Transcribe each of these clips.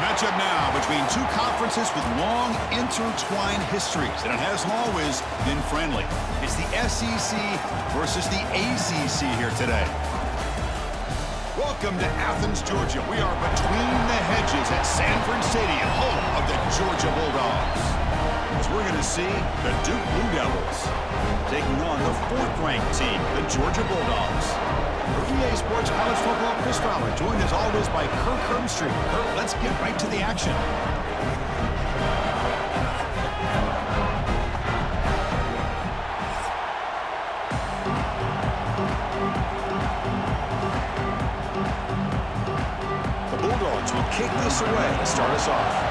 Matchup now between two conferences with long intertwined histories, and it hasn't always been friendly. It's the SEC versus the ACC here today. Welcome to Athens, Georgia. We are between the hedges at Sanford Stadium, home of the Georgia Bulldogs. As we're going to see the Duke Blue Devils taking on the fourth-ranked team, the Georgia Bulldogs. For EA Sports College Football, Chris Fowler, joined as always by Kirk Herbstreit. Kirk, let's get right to the action. The Bulldogs will kick this away to start us off.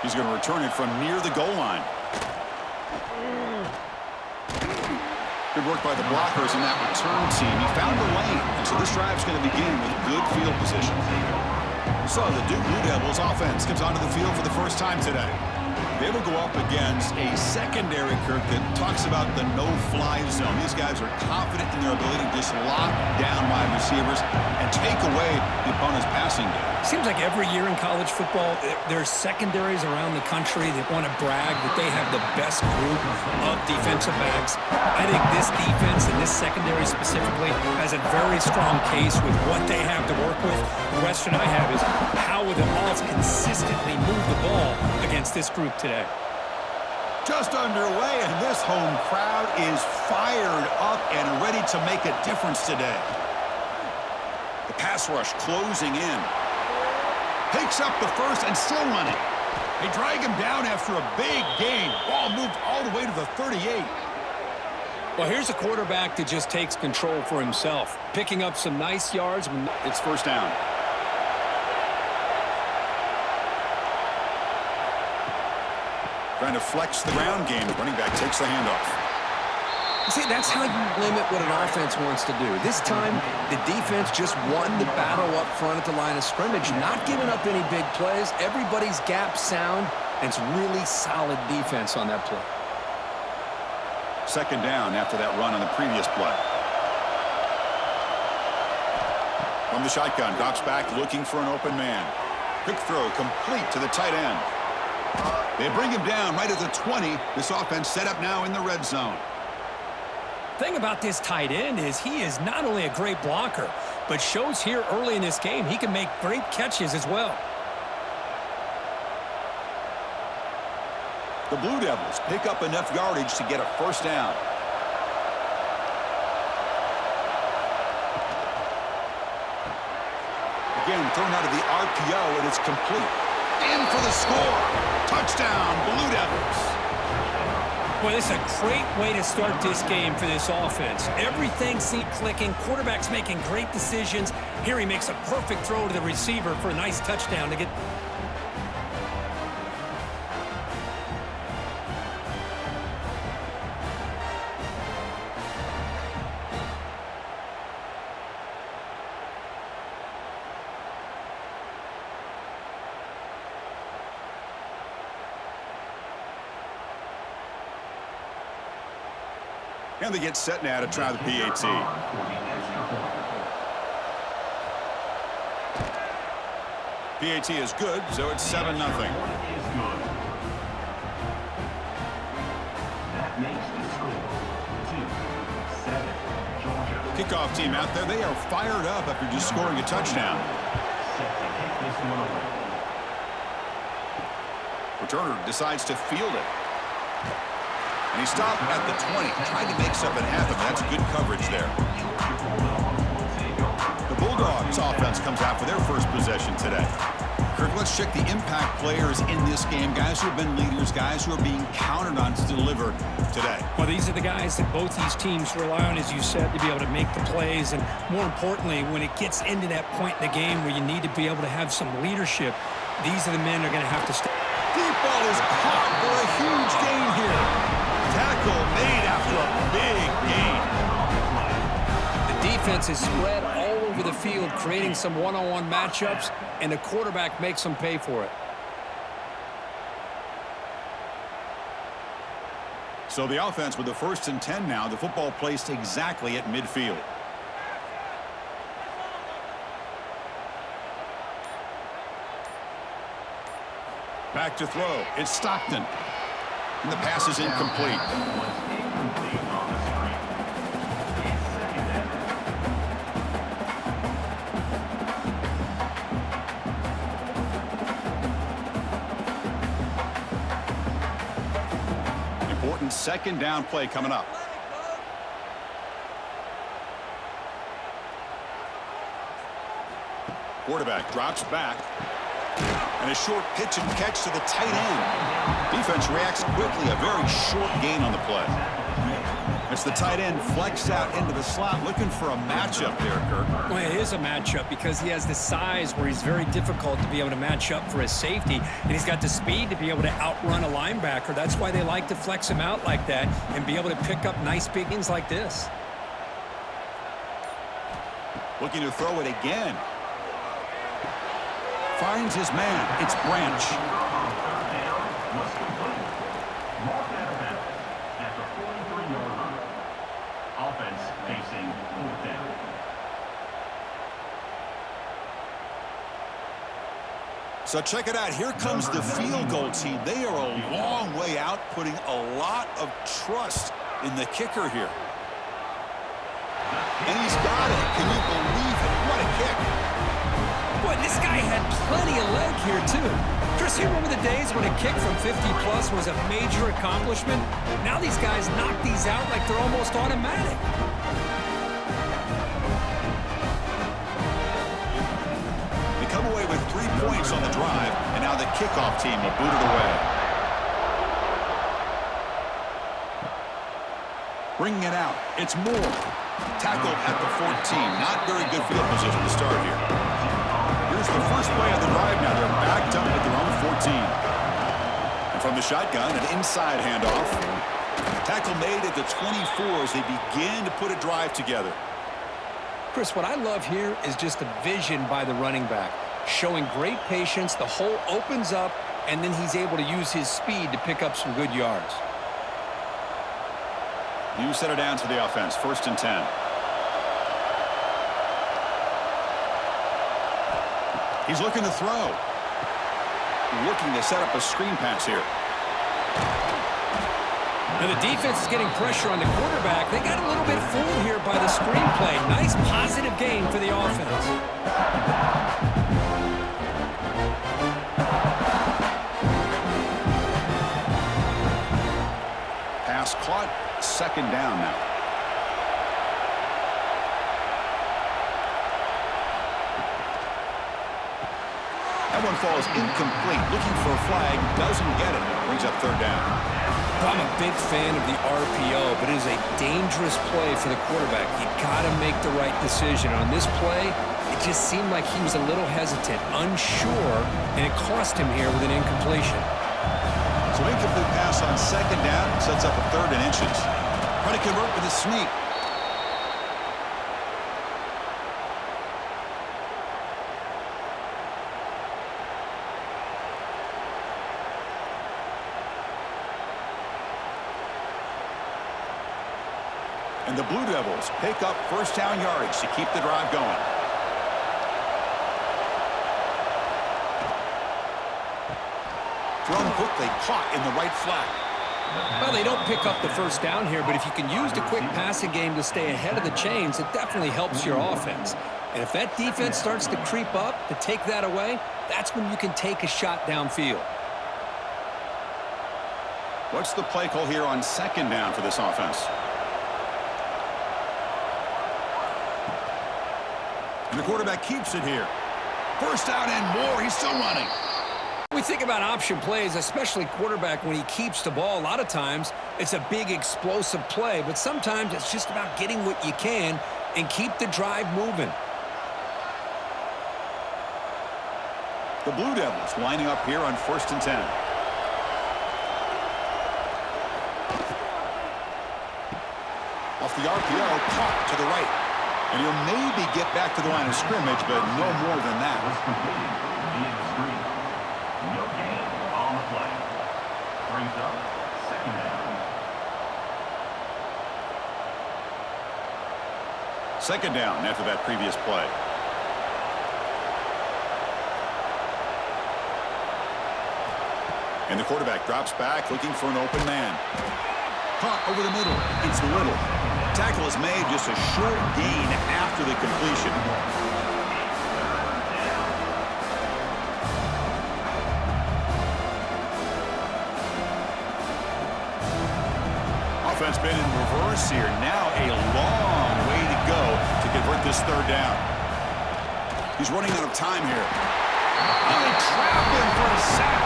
He's going to return it from near the goal line. Good work by the blockers in that return team. He found the lane, and so this drive's going to begin with good field position. So the Duke Blue Devils offense comes onto the field for the first time today. They will go up against a secondary, Kirk, that talks about the no-fly zone. These guys are confident in their ability to just lock down wide receivers and take away the opponent's passing game. Seems like every year in college football, there's secondaries around the country that want to brag that they have the best group of defensive backs. I think this defense and this secondary specifically has a very strong case with what they have to work with. The question I have is how will the Hawks consistently move the ball against this group today? Just underway, and this home crowd is fired up and ready to make a difference today. The pass rush closing in. Picks up the first and still running. They drag him down after a big gain. Ball moved all the way to the 38. Well, here's a quarterback that just takes control for himself, picking up some nice yards. It's first down. Trying to flex the ground game. The running back takes the handoff. See, that's how you limit what an offense wants to do. This time, the defense just won the battle up front at the line of scrimmage, not giving up any big plays. Everybody's gap sound, and it's really solid defense on that play. Second down after that run on the previous play. From the shotgun, drops back looking for an open man. Quick throw complete to the tight end. They bring him down right at the 20. This offense set up now in the red zone. Thing about this tight end is he is not only a great blocker, but shows here early in this game he can make great catches as well. The Blue Devils pick up enough yardage to get a first down. Again, thrown out of the RPO, and it's complete. In for the score. Touchdown, Blue Devils. Well, this is a great way to start this game for this offense. Everything seems clicking. Quarterback's making great decisions. Here he makes a perfect throw to the receiver for a nice touchdown to get... And they get set now to try the PAT. PAT is good, so it's 7-0. Kickoff team out there, they are fired up after just scoring a touchdown. Returner decides to field it. And he stopped at the 20, trying to make something happen. That's good coverage there. The Bulldogs offense comes out for their first possession today. Kirk, let's check the impact players in this game. Guys who have been leaders, guys who are being counted on to deliver today. Well, these are the guys that both these teams rely on, as you said, to be able to make the plays. And more importantly, when it gets into that point in the game where you need to be able to have some leadership, these are the men that are going to have to stay. Deep ball is caught for a huge gain here. Tackle made after a big gain. The defense is spread all over the field, creating some one-on-one matchups, and the quarterback makes them pay for it. So the offense with the 1st and 10 now, the football placed exactly at midfield. Back to throw. It's Stockton. And the pass is incomplete. Important second down play coming up. Quarterback drops back. And a short pitch and catch to the tight end. Defense reacts quickly. A very short gain on the play. As the tight end flexed out into the slot, looking for a matchup there, Kirk. Well, it is a matchup because he has the size where he's very difficult to be able to match up for his safety, and he's got the speed to be able to outrun a linebacker. That's why they like to flex him out like that and be able to pick up nice big gains like this. Looking to throw it again. Finds his man. It's Branch. Offense facing fourth down. So check it out. Here comes the field goal team. They are a long way out, putting a lot of trust in the kicker here. And he's got it. Can you believe it? What a kick. Boy, this guy had plenty of leg here, too. Chris, you remember the days when a kick from 50-plus was a major accomplishment? Now these guys knock these out like they're almost automatic. They come away with 3 points on the drive, and now the kickoff team will boot it away. Bringing it out. It's Moore. Tackled at the 14. Not very good field position to start here. Here's the first play of the drive now. They're backed up at their own 14. And from the shotgun, an inside handoff. Tackle made at the 24 as they begin to put a drive together. Chris, what I love here is just the vision by the running back. Showing great patience, the hole opens up, and then he's able to use his speed to pick up some good yards. New set of downs for the offense. 1st and 10. He's looking to throw. Looking to set up a screen pass here. Now the defense is getting pressure on the quarterback. They got a little bit fooled here by the screenplay. Nice positive gain for the offense. Pass caught. 2nd down now. That one falls incomplete. Looking for a flag. Doesn't get it. Brings up 3rd down. I'm a big fan of the RPO, but it is a dangerous play for the quarterback. You got to make the right decision. On this play, it just seemed like he was a little hesitant, unsure, and it cost him here with an incompletion. So incomplete pass on 2nd down. Sets up a 3rd and inches. Trying to convert with a sneak. And the Blue Devils pick up 1st down yardage to keep the drive going. Thrown quickly, caught in the right flat. Well, they don't pick up the 1st down here, but if you can use the quick passing game to stay ahead of the chains, it definitely helps your offense. And if that defense starts to creep up to take that away, that's when you can take a shot downfield. What's the play call here on 2nd down for this offense? And the quarterback keeps it here. 1st down and more. He's still running. We think about option plays, especially quarterback, when he keeps the ball. A lot of times, it's a big explosive play, but sometimes it's just about getting what you can and keep the drive moving. The Blue Devils lining up here on 1st and 10. Off the RPO, caught to the right. And he'll maybe get back to the line of scrimmage, but no more than that. No gain on the play. Brings up 2nd down. 2nd down after that previous play. And the quarterback drops back, looking for an open man. Caught over the middle. It's Little. Tackle is made, just a short gain after the completion. Offense been in reverse here. Now a long way to go to convert this third down. He's running out of time here. And they trap him for a sack.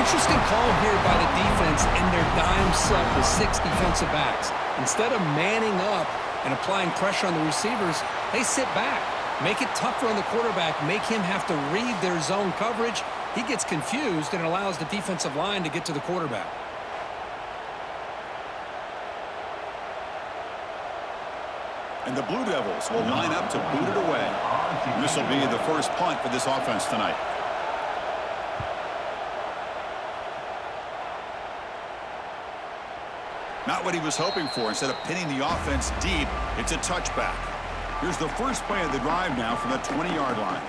Interesting call here by the defense in their dime set with 6 defensive backs. Instead of manning up and applying pressure on the receivers, they sit back, make it tougher on the quarterback, make him have to read their zone coverage. He gets confused and allows the defensive line to get to the quarterback. And the Blue Devils will line up to boot it away. This will be the first punt for this offense tonight. Not what he was hoping for. Instead of pinning the offense deep, it's a touchback. Here's the first play of the drive now from the 20-yard line.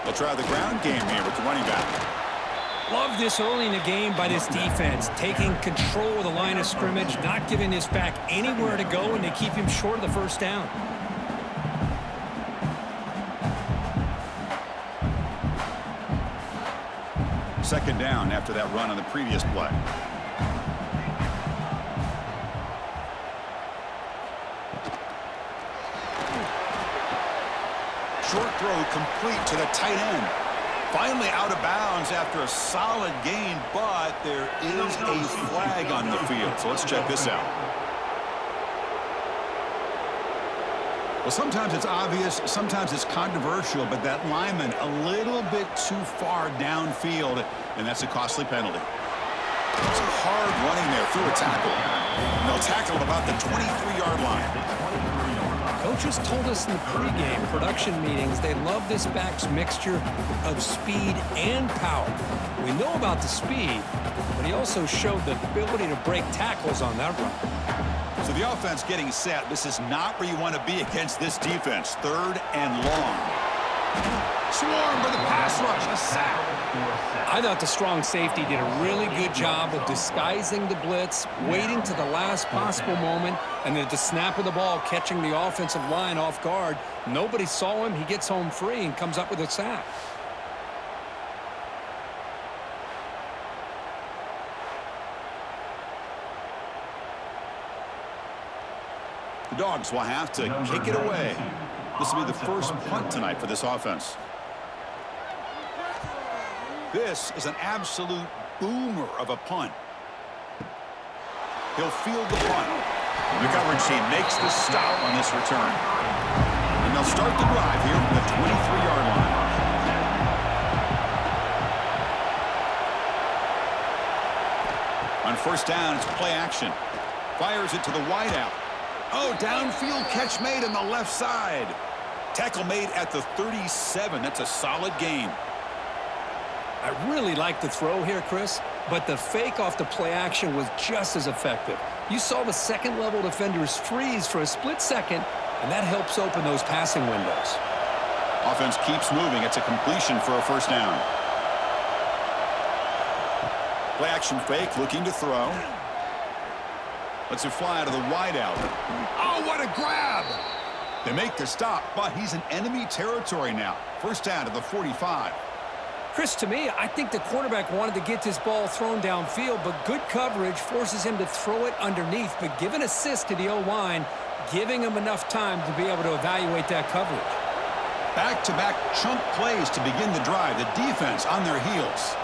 They'll try the ground game here with the running back. Love this early in the game by this defense, taking control of the line of scrimmage, not giving this back anywhere to go, and they keep him short of the first down. Second down after that run on the previous play. Short throw complete to the tight end. Finally out of bounds after a solid gain, but there is a flag on the field. So let's check this out. Well, sometimes it's obvious, sometimes it's controversial, but that lineman a little bit too far downfield, and that's a costly penalty. It's hard running there through a tackle. And they'll tackle at about the 23-yard line. Coaches told us in the pregame production meetings they love this back's mixture of speed and power. We know about the speed, but he also showed the ability to break tackles on that run. So the offense getting set. This is not where you want to be against this defense. Third and long. Swarm for the pass rush. A sack. I thought the strong safety did a really good job of disguising the blitz, waiting to the last possible moment, and then at the snap of the ball, catching the offensive line off guard. Nobody saw him. He gets home free and comes up with a sack. The Dogs will have to kick it away. This will be the first punt tonight for this offense. This is an absolute boomer of a punt. He'll field the punt. The coverage team makes the stop on this return. And they'll start the drive here from the 23-yard line. On first down, it's play action. Fires it to the wideout. Oh, downfield catch made on the left side. Tackle made at the 37. That's a solid gain. I really like the throw here, Chris, but the fake off the play action was just as effective. You saw the second-level defenders freeze for a split second, and that helps open those passing windows. Offense keeps moving. It's a completion for a first down. Play action fake, looking to throw. Lets it fly to the wideout. Oh, what a grab! They make the stop, but he's in enemy territory now. First down to the 45. Chris, to me, I think the quarterback wanted to get this ball thrown downfield, but good coverage forces him to throw it underneath. But give an assist to the O-line, giving him enough time to be able to evaluate that coverage. Back-to-back chunk plays to begin the drive. The defense on their heels.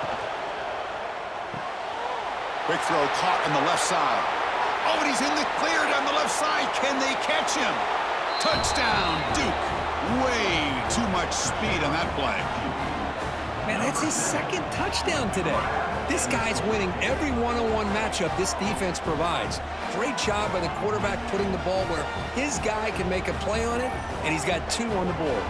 Quick throw caught on the left side. Oh, and he's in the clear down the left side. Can they catch him? Touchdown, Duke. Way too much speed on that play. Man, that's his second touchdown today. This guy's winning every one-on-one matchup this defense provides. Great job by the quarterback putting the ball where his guy can make a play on it, and he's got 2 on the board.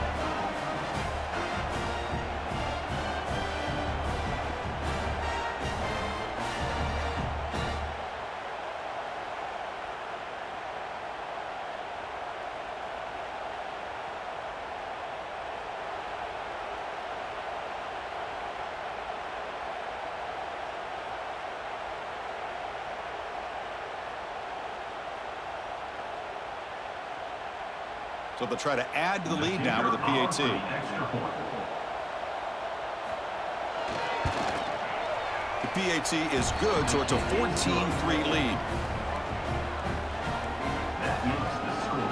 So they'll try to add to the lead now with a PAT. The PAT is good, so it's a 14-3 lead. That makes the score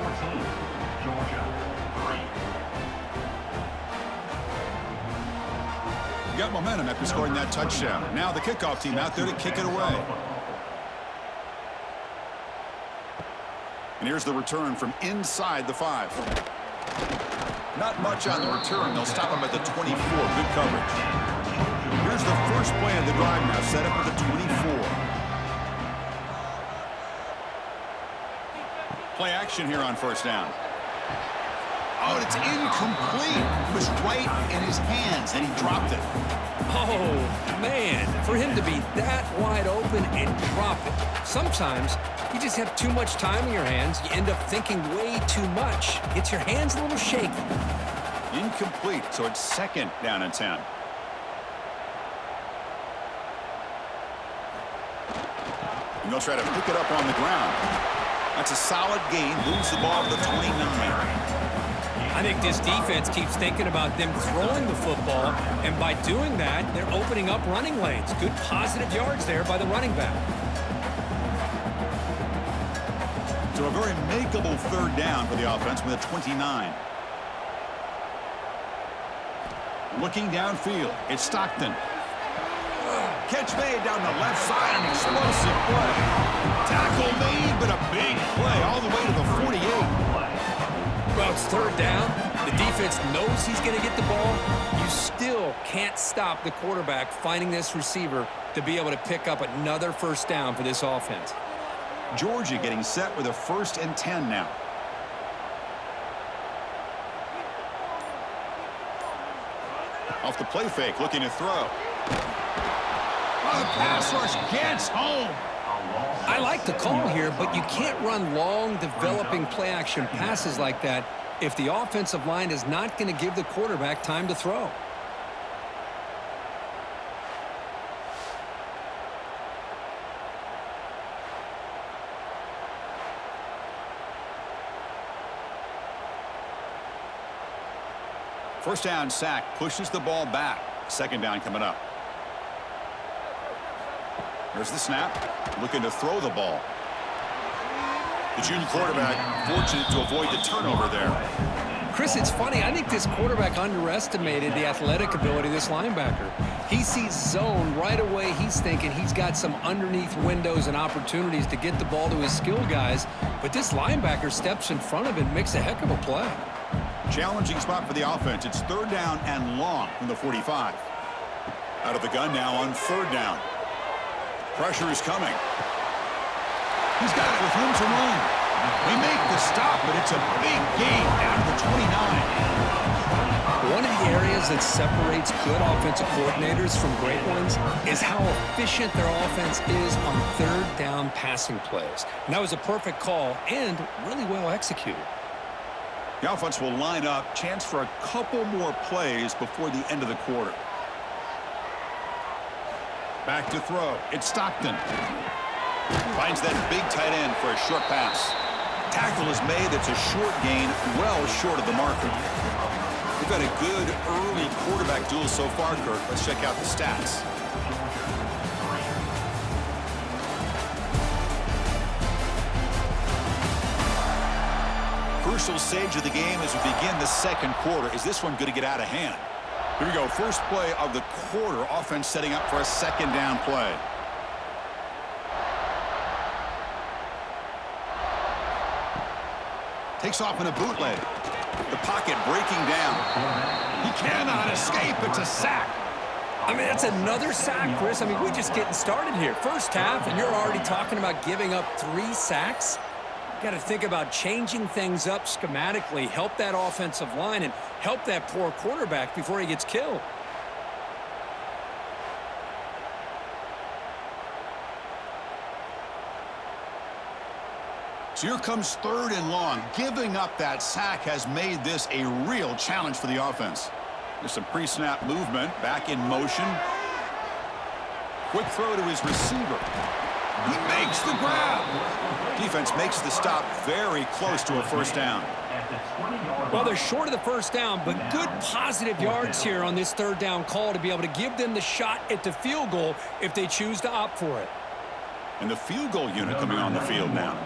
14, Georgia 3. Got momentum after scoring that touchdown. Now the kickoff team out there to kick it away. And here's the return from inside the 5. Not much on the return. They'll stop him at the 24. Good coverage. Here's the first play of the drive now, set up at the 24. Play action here on first down. Oh, and it's incomplete. It was right in his hands, and he dropped it. Oh, man, for him to be that wide open and drop it. Sometimes you just have too much time in your hands. You end up thinking way too much. Gets your hands a little shaky. Incomplete, so it's second down and 10. And they'll try to pick it up on the ground. That's a solid gain. Moves the ball to the 29. I think this defense keeps thinking about them throwing the football, and by doing that, they're opening up running lanes. Good positive yards there by the running back. So a very makeable third down for the offense with a 29. Looking downfield, it's Stockton. Catch made down the left side, an explosive play. Tackle made, but a big play all the way to the 48. Well, it's third down. The defense knows he's going to get the ball. You still can't stop the quarterback finding this receiver to be able to pick up another first down for this offense. Georgia getting set with a 1st and 10 now. Off the play fake, looking to throw. Oh, the pass rush gets home. I like the call here, but you can't run long, developing play-action passes like that if the offensive line is not going to give the quarterback time to throw. First down sack, pushes the ball back. Second down coming up. There's the snap, looking to throw the ball. The junior quarterback fortunate to avoid the turnover there. Chris, it's funny. I think this quarterback underestimated the athletic ability of this linebacker. He sees zone right away. He's thinking he's got some underneath windows and opportunities to get the ball to his skill guys. But this linebacker steps in front of him and makes a heck of a play. Challenging spot for the offense. It's third down and long from the 45. Out of the gun now on third down. Pressure is coming. He's got it with room to run. They make the stop, but it's a big gain down to the 29. One of the areas that separates good offensive coordinators from great ones is how efficient their offense is on third down passing plays. And that was a perfect call and really well executed. The offense will line up. Chance for a couple more plays before the end of the quarter. Back to throw. It's Stockton. Finds that big tight end for a short pass. Tackle is made. That's a short gain, well short of the marker. We've got a good early quarterback duel so far, Kirk. Let's check out the stats. Crucial stage of the game as we begin the second quarter. Is this one going to get out of hand? Here we go. First play of the quarter. Offense setting up for a second down play. Takes off in a bootleg. The pocket breaking down. He cannot escape. It's a sack. I mean, that's another sack, Chris. I mean, we're just getting started here. First half, and you're already talking about giving up 3 sacks. Got to think about changing things up schematically, help that offensive line, and help that poor quarterback before he gets killed. So here comes third and long. Giving up that sack has made this a real challenge for the offense. There's some pre-snap movement, back in motion. Quick throw to his receiver. He makes the grab. Defense makes the stop very close to a first down. Well, they're short of the first down, but good positive yards here on this third down call to be able to give them the shot at the field goal if they choose to opt for it. And the field goal unit coming on the field now.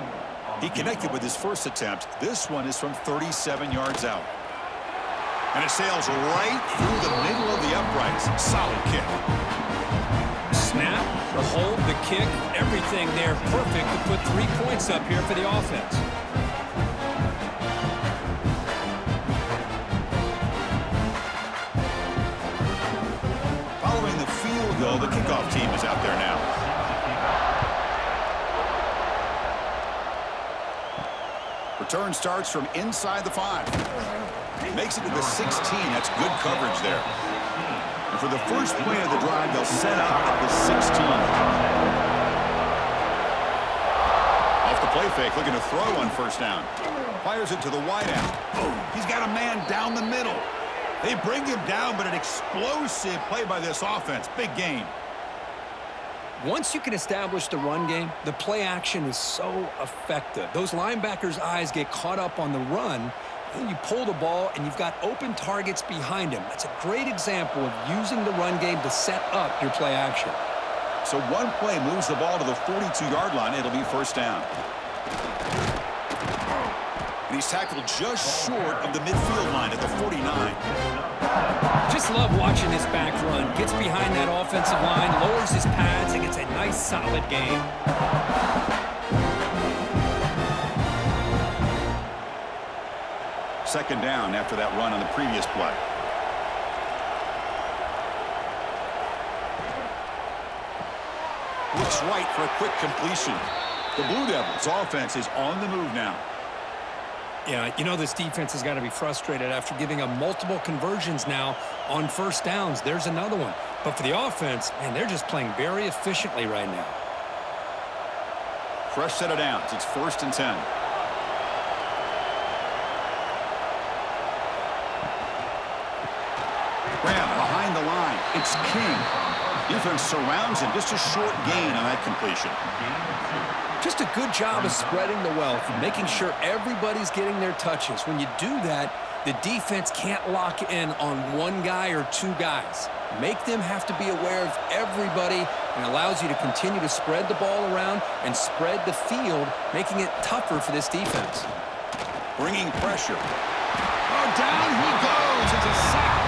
He connected with his first attempt. This one is from 37 yards out. And it sails right through the middle of the uprights. Solid kick. Snap, the hold, the kick, everything there perfect to put 3 points up here for the offense. Following the field goal, the kickoff team is out there now. Return starts from inside the 5. Makes it to the 16. That's good coverage there. And for the first play of the drive, they'll set up at the 16. Off the play fake, looking to throw on first down. Fires it to the wideout. He's got a man down the middle. They bring him down, but an explosive play by this offense. Big gain. Once you can establish the run game, the play action is so effective. Those linebackers' eyes get caught up on the run, and you pull the ball, and you've got open targets behind him. That's a great example of using the run game to set up your play action. So one play moves the ball to the 42-yard line. It'll be first down. And he's tackled just short of the midfield line at the 49. Just love watching this back run. Gets behind that offensive line, lowers his pads, and gets a nice, solid gain. Second down after that run on the previous play. Looks right for a quick completion. The Blue Devils offense is on the move now. Yeah, you know this defense has got to be frustrated after giving up multiple conversions now on first downs. There's another one. But for the offense, man, they're just playing very efficiently right now. Fresh set of downs. It's 1st and 10. Graham behind the line. It's King. Defense surrounds him. Just a short gain on that completion. Just a good job of spreading the wealth, making sure everybody's getting their touches. When you do that, the defense can't lock in on one guy or two guys. Make them have to be aware of everybody, and allows you to continue to spread the ball around and spread the field, making it tougher for this defense. Bringing pressure. Oh, down he goes. It's a sack.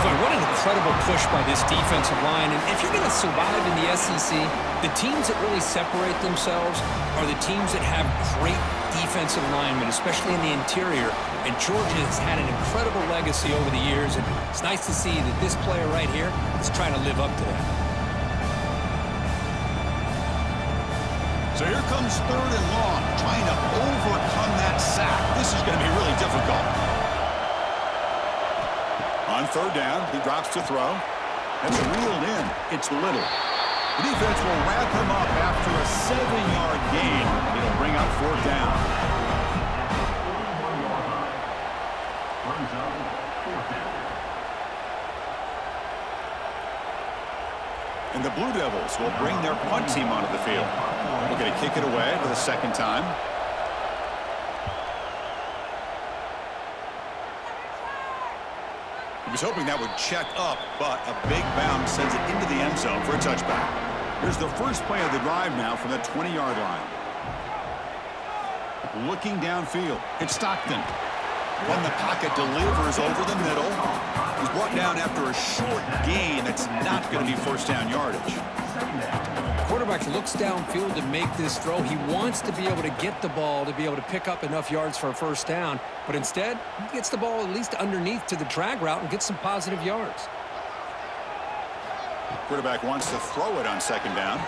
Boy, what an incredible push by this defensive line. And if you're going to survive in the SEC, the teams that really separate themselves are the teams that have great defensive linemen, especially in the interior. And Georgia has had an incredible legacy over the years, and it's nice to see that this player right here is trying to live up to that. So here comes 3rd and long, trying to overcome that sack. This is going to be really difficult. On 3rd down, he drops to throw. That's reeled in. It's Little. The defense will wrap him up after a 7-yard gain. It'll bring up 4th down. And the Blue Devils will bring their punt team onto the field. We're going to kick it away for the 2nd time. He was hoping that would check up, but a big bounce sends it into the end zone for a touchback. Here's the first play of the drive now from the 20-yard line. Looking downfield, it's Stockton. When the pocket delivers over the middle, he's brought down after a short gain. That's not going to be first down yardage. Quarterback looks downfield to make this throw. He wants to be able to get the ball to be able to pick up enough yards for a first down, but instead, he gets the ball at least underneath to the drag route and gets some positive yards. Quarterback wants to throw it on 2nd down.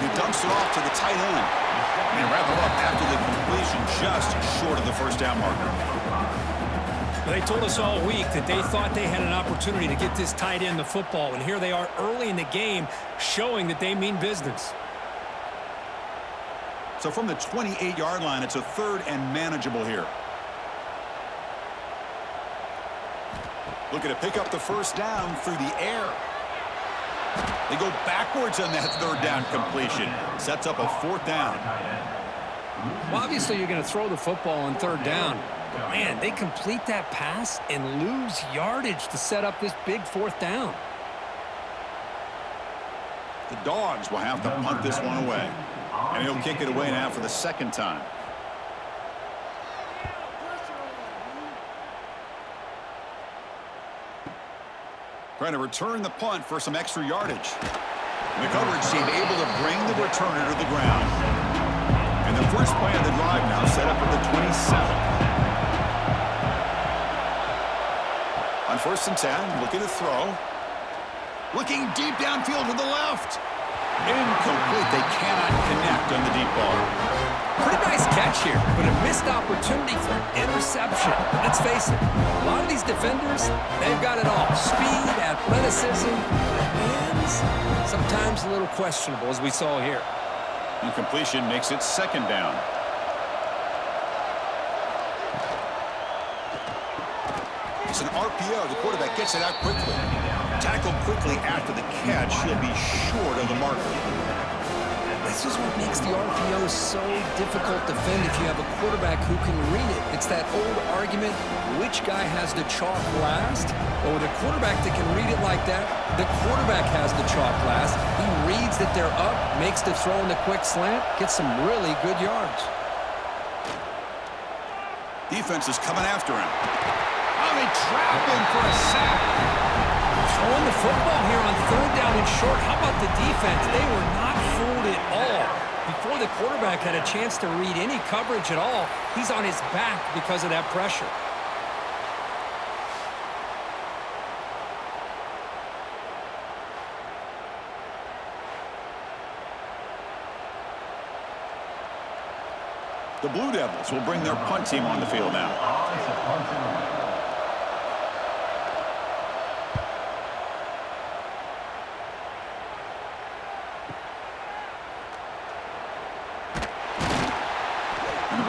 He dumps it off to the tight end. And they wrap him up after the completion, just short of the first down marker. They told us all week that they thought they had an opportunity to get this tight end the football, and here they are early in the game showing that they mean business. So from the 28-yard line, it's a 3rd and manageable here. Looking to pick up the first down through the air. They go backwards on that third down completion. Sets up a fourth down. Well, obviously, you're going to throw the football on third down. But, man, they complete that pass and lose yardage to set up this big fourth down. The Dogs will have to punt this one away. And he'll kick it away now for the second time. Trying to return the punt for some extra yardage. The coverage team able to bring the returner to the ground. And the first play of the drive now set up at the 27. On 1st and 10, looking to throw. Looking deep downfield to the left. Incomplete. They cannot connect on the deep ball. Pretty nice catch here, but a missed opportunity for an interception. Let's face it, a lot of these defenders, they've got it all. Speed, athleticism, and sometimes a little questionable, as we saw here. Incompletion makes it second down. It's an RPO. The quarterback gets it out quickly. Tackled quickly after the catch. He'll be short of the marker. This is what makes the RPO so difficult to defend if you have a quarterback who can read it. It's that old argument, which guy has the chalk last? Well, with a quarterback that can read it like that, the quarterback has the chalk last. He reads that they're up, makes the throw in the quick slant, gets some really good yards. Defense is coming after him. Oh, they trap him for a sack. Throwing the football here on third down and short. How about the defense? They were not fooled at all. Before the quarterback had a chance to read any coverage at all, he's on his back because of that pressure. The Blue Devils will bring their punt team on the field now.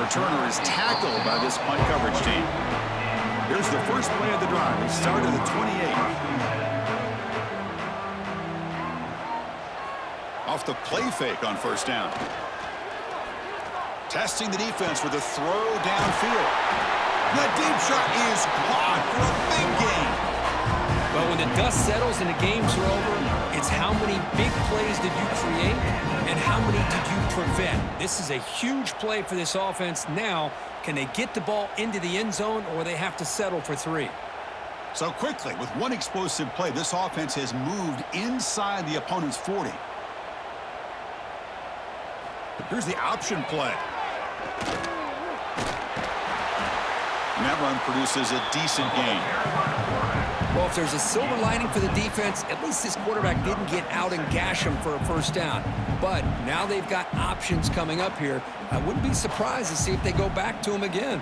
Returner is tackled by this punt coverage team. Here's the first play of the drive. It started at the 28. Off the play fake on first down. Testing the defense with a throw downfield. The deep shot is caught for a big gain. But when the dust settles and the games are over, it's how many big plays did you create and how many did you prevent. This is a huge play for this offense. Now, can they get the ball into the end zone or they have to settle for 3? So quickly, with one explosive play, this offense has moved inside the opponent's 40. Here's the option play. And that run produces a decent gain. Well, if there's a silver lining for the defense, at least this quarterback didn't get out and gash him for a first down. But now they've got options coming up here. I wouldn't be surprised to see if they go back to him again.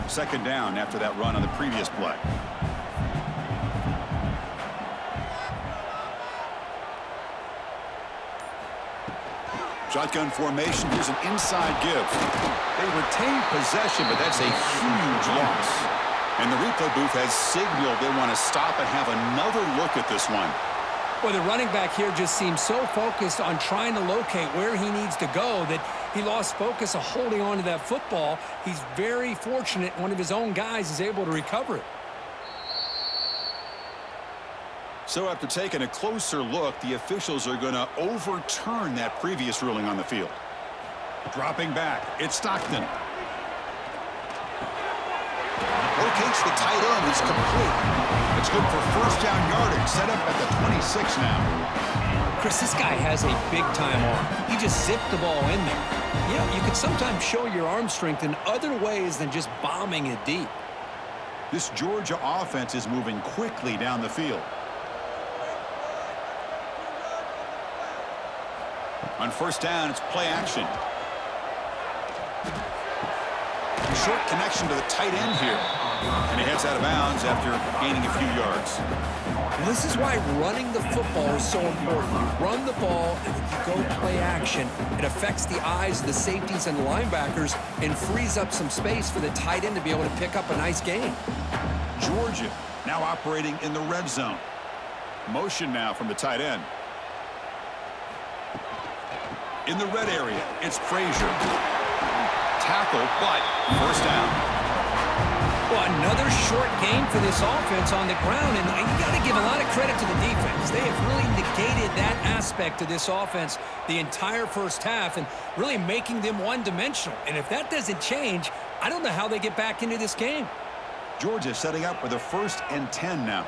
Second down after that run on the previous play. Shotgun formation. Here's an inside give. They retain possession, but that's a huge loss. And the replay booth has signaled they want to stop and have another look at this one. Well, the running back here just seems so focused on trying to locate where he needs to go that he lost focus of holding on to that football. He's very fortunate one of his own guys is able to recover it. So after taking a closer look, the officials are going to overturn that previous ruling on the field. Dropping back, it's Stockton. Locates the tight end. It's complete. It's good for first down yardage. Set up at the 26 now. Chris, this guy has a big-time arm. He just zipped the ball in there. You know, you can sometimes show your arm strength in other ways than just bombing it deep. This Georgia offense is moving quickly down the field. On first down, it's play action. Short connection to the tight end here. And he heads out of bounds after gaining a few yards. And this is why running the football is so important. You run the ball, and if you go play action, it affects the eyes of the safeties and the linebackers and frees up some space for the tight end to be able to pick up a nice gain. Georgia now operating in the red zone. Motion now from the tight end. In the red area, it's Frazier. Tackle, but first down. Well, another short game for this offense on the ground, and you got to give a lot of credit to the defense. They have really negated that aspect of this offense the entire first half and really making them one-dimensional. And if that doesn't change, I don't know how they get back into this game. Georgia setting up for the 1st and 10 now.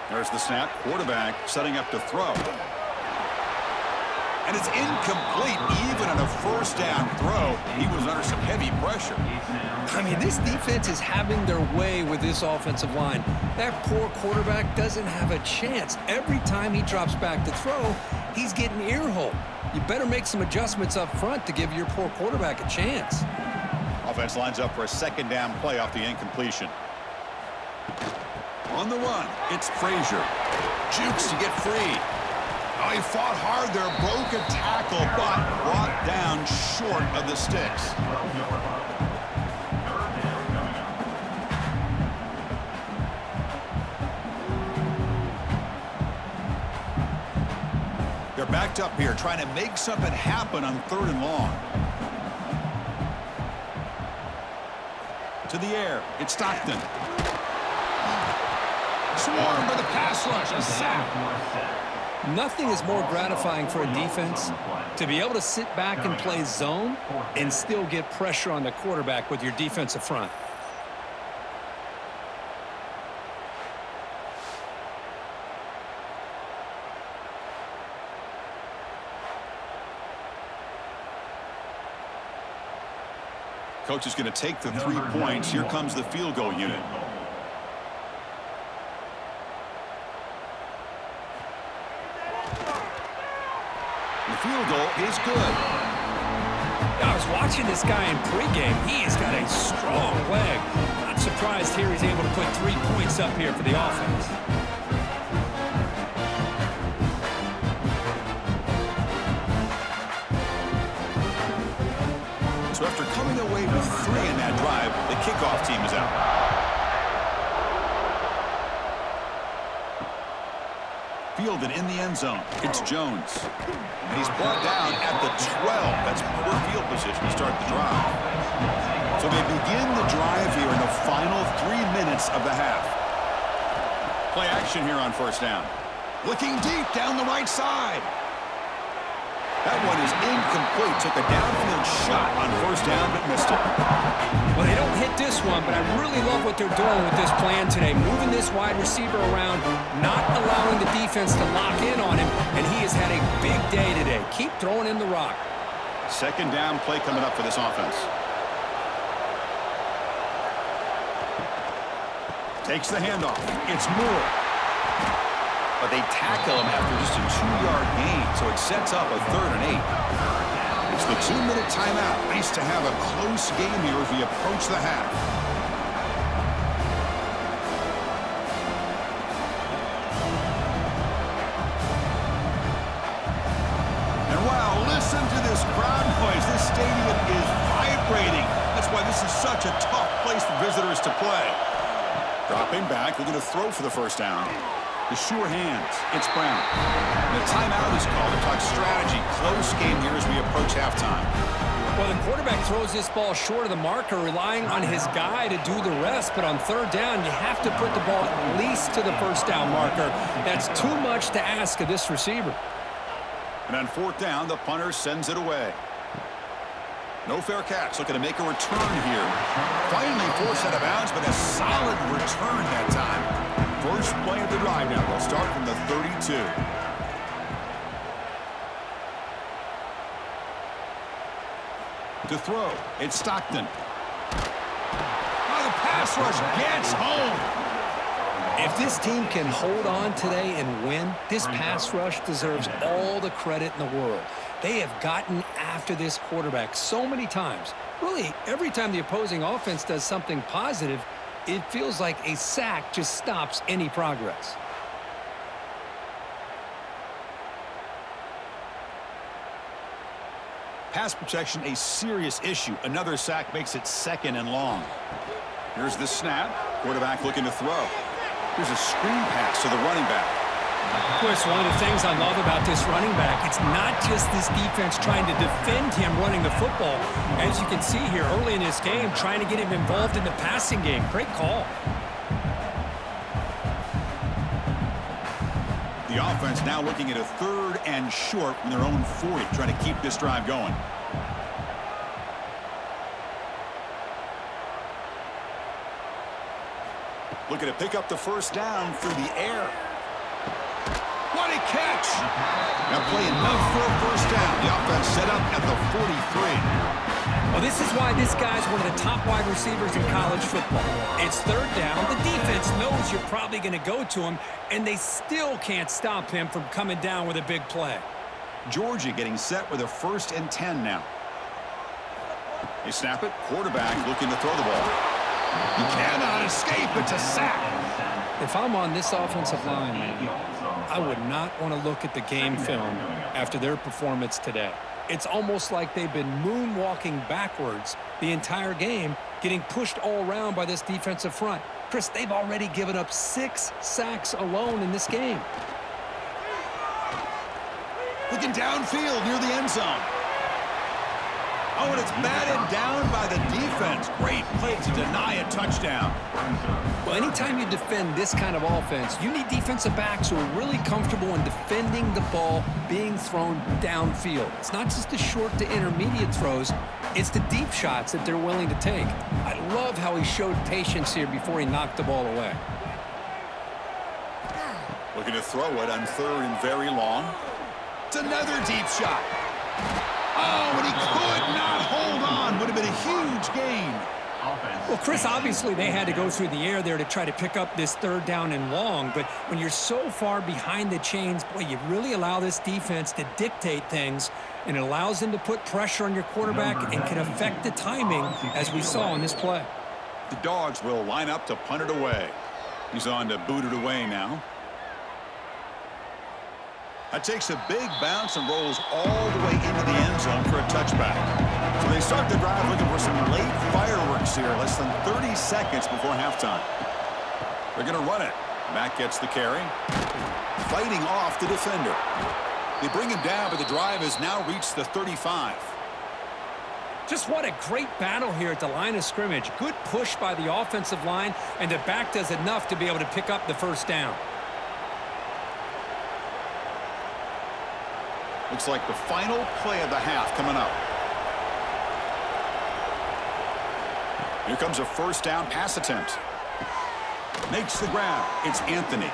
There's the snap. Quarterback setting up to throw. And it's incomplete. Even on a first down throw, he was under some heavy pressure. I mean, this defense is having their way with this offensive line. That poor quarterback doesn't have a chance. Every time he drops back to throw, he's getting ear-hole. You better make some adjustments up front to give your poor quarterback a chance. Offense lines up for a 2nd down play off the incompletion. On the run, it's Frazier. Jukes to get free. Oh, he fought hard there, broke a tackle, but brought down short of the sticks. They're backed up here, trying to make something happen on 3rd and long. To the air, it's Stockton. Swarmed by the pass rush, a sack. Nothing is more gratifying for a defense to be able to sit back and play zone and still get pressure on the quarterback with your defensive front. Coach is going to take the 3 points. Here comes the field goal unit. The field goal is good. I was watching this guy in pregame. He has got a strong leg. Not surprised here he's able to put 3 points up here for the offense. So after coming away with 3 in that drive, the kickoff team is out. Fielded in the end zone. It's Jones. And he's brought down at the 12. That's poor field position to start the drive. So they begin the drive here in the final 3 minutes of the half. Play action here on first down. Looking deep down the right side. That one is incomplete. Took a downfield shot on first down, but missed it. Well, they don't hit this one, but I really love what they're doing with this plan today. Moving this wide receiver around, not allowing the defense to lock in on him, and he has had a big day today. Keep throwing in the rock. 2nd down play coming up for this offense. Takes the handoff. It's Moore. But they tackle him after just a 2-yard gain, so it sets up a 3rd and 8. It's the 2-minute timeout. Nice to have a close game here as we approach the half. And wow, listen to this crowd noise. This stadium is vibrating. That's why this is such a tough place for visitors to play. Dropping back, looking to throw for the first down. The sure hands. It's Brown. And the timeout is called to talk strategy. Close game here as we approach halftime. Well, the quarterback throws this ball short of the marker, relying on his guy to do the rest. But on 3rd down, you have to put the ball at least to the first down marker. That's too much to ask of this receiver. And on 4th down, the punter sends it away. No fair catch. Looking to make a return here. Finally forced out of bounds, but a solid return that time. First play of the drive now. They'll start from the 32. To throw, it's Stockton. Oh, the pass rush gets home. If this team can hold on today and win, this pass rush deserves all the credit in the world. They have gotten after this quarterback so many times. Really, every time the opposing offense does something positive, it feels like a sack just stops any progress. Pass protection, a serious issue. Another sack makes it 2nd and long. Here's the snap. Quarterback looking to throw. Here's a screen pass to the running back. Chris, one of the things I love about this running back, it's not just this defense trying to defend him running the football. As you can see here early in this game, trying to get him involved in the passing game. Great call. The offense now looking at a 3rd and short from their own 40, trying to keep this drive going. Looking to pick up the first down through the air. What a catch! Now play enough for a first down. The offense set up at the 43. Well, this is why this guy's one of the top wide receivers in college football. It's 3rd down. The defense knows you're probably going to go to him, and they still can't stop him from coming down with a big play. Georgia getting set with a 1st and 10 now. They snap it. Quarterback looking to throw the ball. He cannot escape. It's a sack. If I'm on this offensive line, man, I would not want to look at the game film after their performance today. It's almost like they've been moonwalking backwards the entire game, getting pushed all around by this defensive front. Chris, they've already given up 6 sacks alone in this game. Looking downfield near the end zone. Oh, and it's batted down by the defense. Great play to deny a touchdown. Well, anytime you defend this kind of offense, you need defensive backs who are really comfortable in defending the ball being thrown downfield. It's not just the short to intermediate throws, it's the deep shots that they're willing to take. I love how he showed patience here before he knocked the ball away. Looking to throw it on 3rd and very long. It's another deep shot. Oh, and he could not hold on. Would have been a huge gain. Well, Chris, obviously they had to go through the air there to try to pick up this 3rd down and long, but when you're so far behind the chains, boy, you really allow this defense to dictate things, and it allows them to put pressure on your quarterback and can affect the timing, as we saw in this play. The Dogs will line up to punt it away. He's on to boot it away now. That takes a big bounce and rolls all the way into the end zone for a touchback. So they start the drive looking for some late fireworks here, less than 30 seconds before halftime. They're going to run it. Mack gets the carry. Fighting off the defender. They bring him down, but the drive has now reached the 35. Just what a great battle here at the line of scrimmage. Good push by the offensive line, and the back does enough to be able to pick up the first down. Looks like the final play of the half coming up. Here comes a first down pass attempt. Makes the grab. It's Anthony.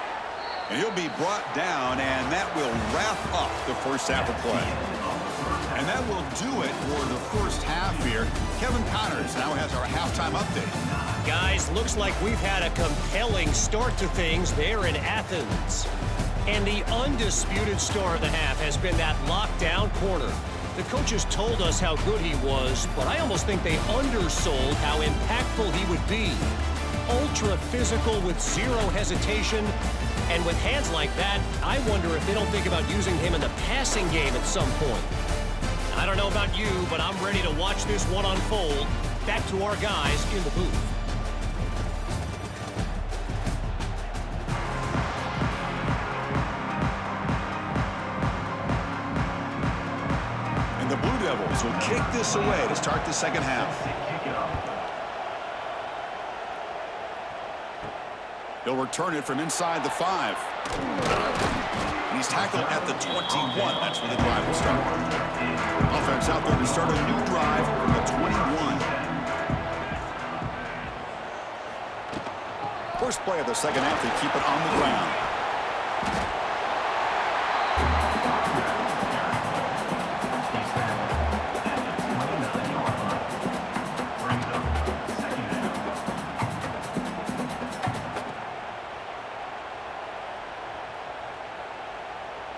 And he'll be brought down, and that will wrap up the first half of play. And that will do it for the first half here. Kevin Connors now has our halftime update. Guys, looks like we've had a compelling start to things there in Athens. And the undisputed star of the half has been that lockdown corner. The coaches told us how good he was, but I almost think they undersold how impactful he would be. Ultra physical with zero hesitation. And with hands like that, I wonder if they don't think about using him in the passing game at some point. I don't know about you, but I'm ready to watch this one unfold. Back to our guys in the booth. The Blue Devils will kick this away to start the second half. He'll return it from inside the 5. And he's tackled at the 21. That's where the drive will start. Offense out there to start a new drive from the 21. First play of the second half, they keep it on the ground.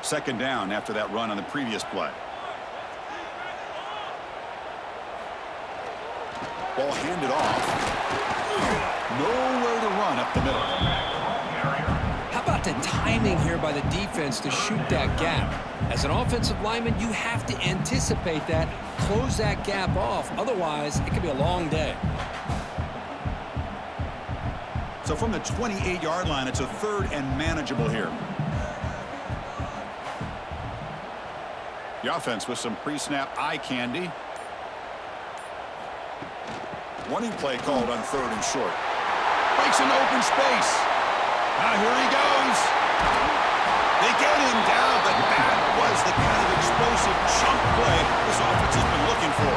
Second down after that run on the previous play. Ball handed off. Nowhere to run up the middle. How about the timing here by the defense to shoot that gap? As an offensive lineman, you have to anticipate that, close that gap off. Otherwise, it could be a long day. So from the 28-yard line, it's a 3rd and manageable here. The offense with some pre-snap eye candy. Running play called on 3rd and short. Breaks into open space. Now here he goes. They get him down, but that was the kind of explosive chunk play this offense has been looking for.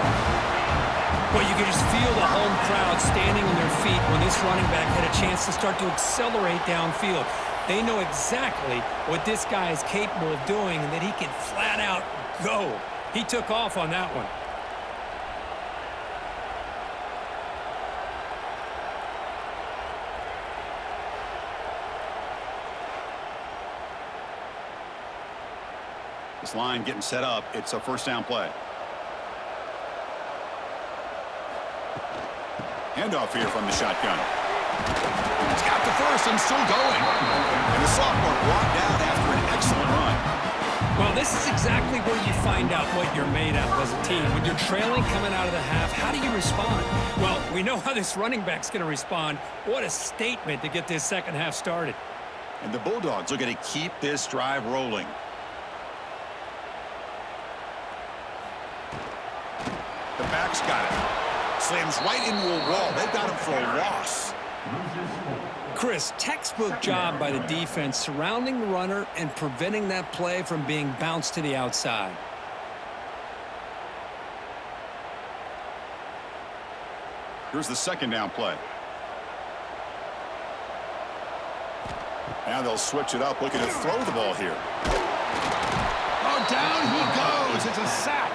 Well, you can just feel the home crowd standing on their feet when this running back had a chance to start to accelerate downfield. They know exactly what this guy is capable of doing and that he can flat out go. He took off on that one. This line getting set up. It's a 1st down play. Handoff here from the shotgun. He's got the 1st and still going. And the sophomore brought down after an excellent run. Well, this is exactly where you find out what you're made of as a team. When you're trailing coming out of the half, how do you respond? Well, we know how this running back's going to respond. What a statement to get this second half started. And the Bulldogs are going to keep this drive rolling. The back's got it. Slams right into a wall. They've got him for a loss. Chris, textbook job by the defense surrounding the runner and preventing that play from being bounced to the outside. Here's the 2nd down play. Now they'll switch it up, looking to throw the ball here. Oh, down he goes. It's a sack.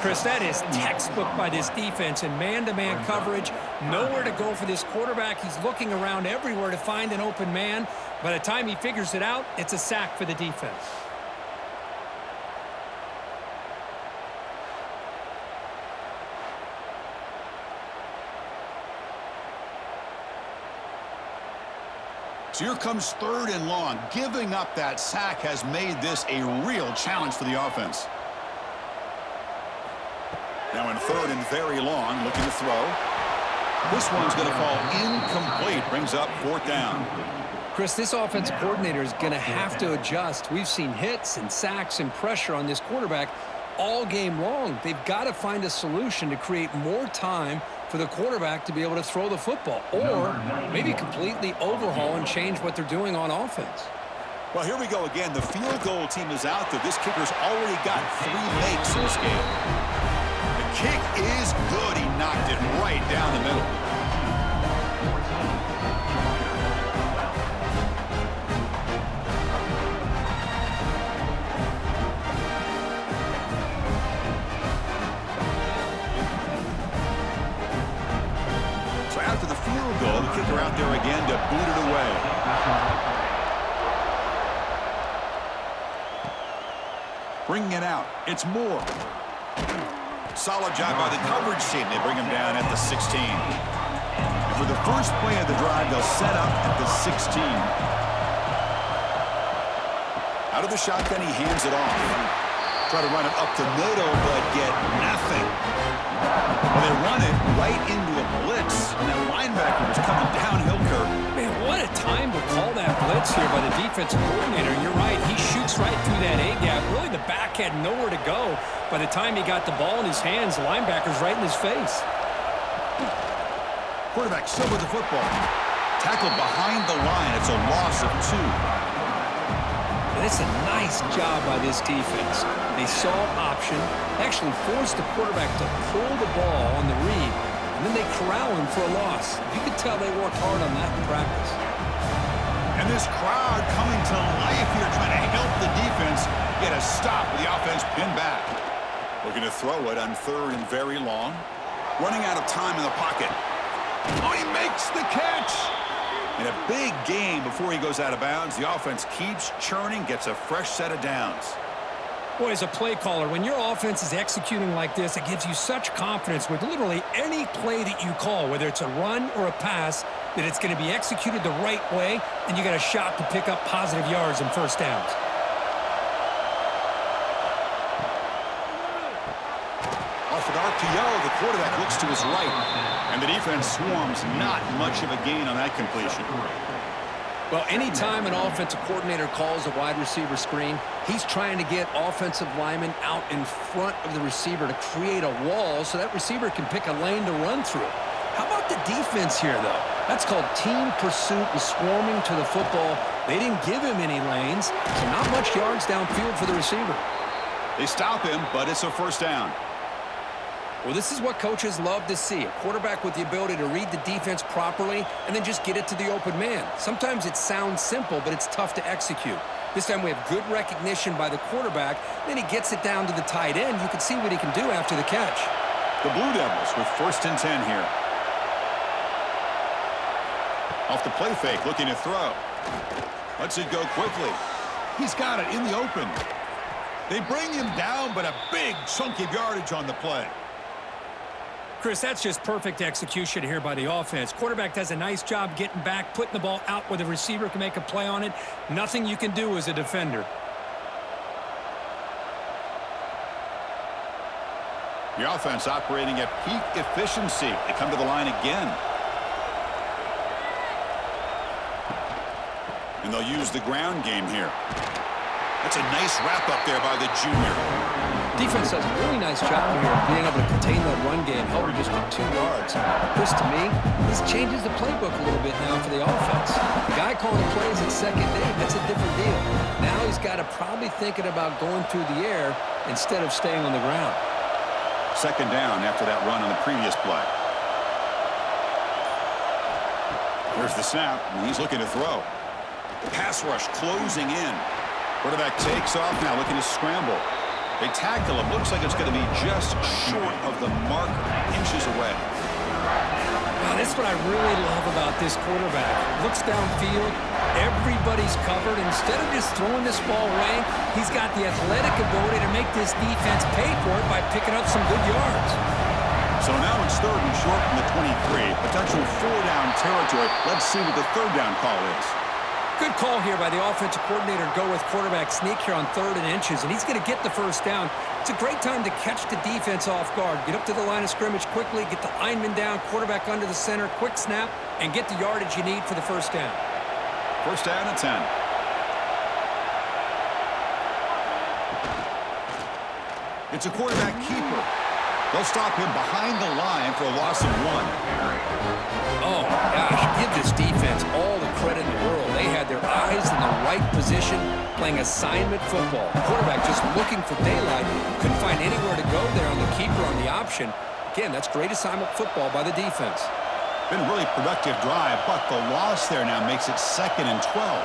Chris, that is textbook by this defense in man-to-man coverage. Nowhere to go for this quarterback. He's looking around everywhere to find an open man. By the time he figures it out, it's a sack for the defense. So here comes 3rd and long. Giving up that sack has made this a real challenge for the offense. Now in 3rd and very long, looking to throw. This one's going to fall incomplete. Brings up 4th down. Chris, this offensive coordinator is going to have to adjust. We've seen hits and sacks and pressure on this quarterback all game long. They've got to find a solution to create more time for the quarterback to be able to throw the football, or maybe completely overhaul and change what they're doing on offense. Well, here we go again. The field goal team is out there. This kicker's already got 3 makes in this game. Kick is good. He knocked it right down the middle. So after the field goal, the kicker out there again to boot it away. Bringing it out. It's Moore. Solid job by the coverage team. They bring him down at the 16. And for the first play of the drive, they'll set up at the 16. Out of the shotgun, he hands it off. Try to run it up the middle, but get nothing. Well, they run it right into a blitz. And that linebacker was coming downhill, Kirk. Man, what a time to call that blitz here by the defensive coordinator. You're right. He shoots right through that A-gap. Really, the back had nowhere to go. By the time he got the ball in his hands, the linebacker's right in his face. Quarterback still with the football. Tackled behind the line. It's a loss of 2. And it's a nice job by this defense. They saw option, actually forced the quarterback to pull the ball on the read, and then they corral him for a loss. You could tell they worked hard on that in practice. And this crowd coming to life here, trying to help the defense get a stop with the offense pinned back. Looking to throw it on 3rd and very long. Running out of time in the pocket. Oh, he makes the catch. In a big game before he goes out of bounds, the offense keeps churning, gets a fresh set of downs. Boy, as a play caller, when your offense is executing like this, it gives you such confidence with literally any play that you call, whether it's a run or a pass, that it's going to be executed the right way, and you got a shot to pick up positive yards and 1st downs. with RPO. The quarterback looks to his right, and the defense swarms. Not much of a gain on that completion. Well, anytime an offensive coordinator calls a wide receiver screen, he's trying to get offensive linemen out in front of the receiver to create a wall so that receiver can pick a lane to run through. How about the defense here, though? That's called team pursuit and swarming to the football. They didn't give him any lanes, so not much yards downfield for the receiver. They stop him, but it's a first down. Well, this is what coaches love to see, a quarterback with the ability to read the defense properly and then just get it to the open man. Sometimes it sounds simple, but it's tough to execute. This time we have good recognition by the quarterback, then he gets it down to the tight end. You can see what he can do after the catch. The Blue Devils with 1st and 10 here. Off the play fake, looking to throw. Lets it go quickly. He's got it in the open. They bring him down, but a big chunk of yardage on the play. Chris, that's just perfect execution here by the offense. Quarterback does a nice job getting back, putting the ball out where the receiver can make a play on it. Nothing you can do as a defender. The offense operating at peak efficiency. They come to the line again. And they'll use the ground game here. That's a nice wrap up there by the junior. Defense does a really nice job here of being able to contain that run game, held him just with 2 yards. Chris, to me, this changes the playbook a little bit now for the offense. The guy calling the plays at second day, that's a different deal. Now he's got to probably thinking about going through the air instead of staying on the ground. 2nd down after that run on the previous play. Here's the snap, and he's looking to throw. Pass rush closing in. Quarterback takes off now, looking to scramble. They tackle him. Looks like it's going to be just short of the marker, inches away. Wow, that's what I really love about this quarterback. Looks downfield. Everybody's covered. Instead of just throwing this ball away, he's got the athletic ability to make this defense pay for it by picking up some good yards. So now it's 3rd and short from the 23. Potential 4-down territory. Let's see what the 3rd down call is. Good call here by the offensive coordinator to go with quarterback sneak here on 3rd and inches, and he's going to get the first down. It's a great time to catch the defense off guard. Get up to the line of scrimmage quickly, get the lineman down, quarterback under the center, quick snap, and get the yardage you need for the first down. 1st down and 10. It's a quarterback keeper. They'll stop him behind the line for a loss of 1. Oh, gosh, give this defense all the credit in the world. They had their eyes in the right position, playing assignment football. The quarterback just looking for daylight, couldn't find anywhere to go there on the keeper on the option. Again, that's great assignment football by the defense. Been a really productive drive, but the loss there now makes it 2nd and 12.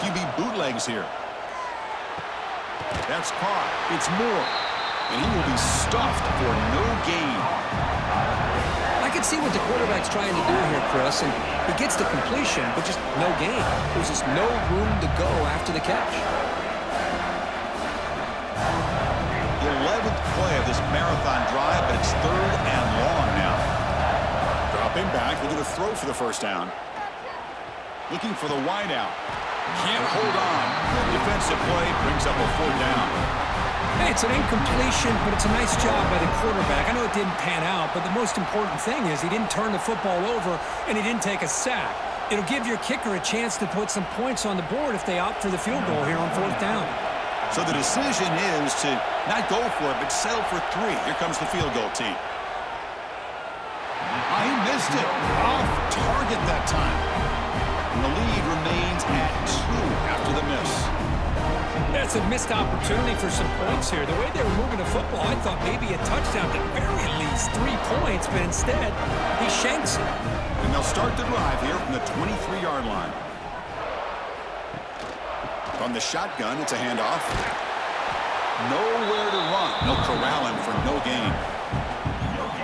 QB bootlegs here. That's caught. It's Moore. And he will be stuffed for no gain. I can see what the quarterback's trying to do here, Chris, and he gets the completion, but just no gain. There's just no room to go after the catch. The 11th play of this marathon drive, but it's 3rd and long now. Dropping back, looking to throw for the first down. Looking for the wideout. Can't hold on. The defensive play brings up a 4th down. Hey, it's an incompletion, but it's a nice job by the quarterback. I know it didn't pan out, but the most important thing is he didn't turn the football over and he didn't take a sack. It'll give your kicker a chance to put some points on the board if they opt for the field goal here on 4th down. So the decision is to not go for it, but settle for 3. Here comes the field goal team. He missed it. Off target that time. And the lead remains at 2 after the miss. That's a missed opportunity for some points here. The way they were moving the football, I thought maybe a touchdown, at the very least 3 points, but instead, he shanks it. And they'll start the drive here from the 23-yard line. From the shotgun, it's a handoff. Nowhere to run. They'll corral him for no gain.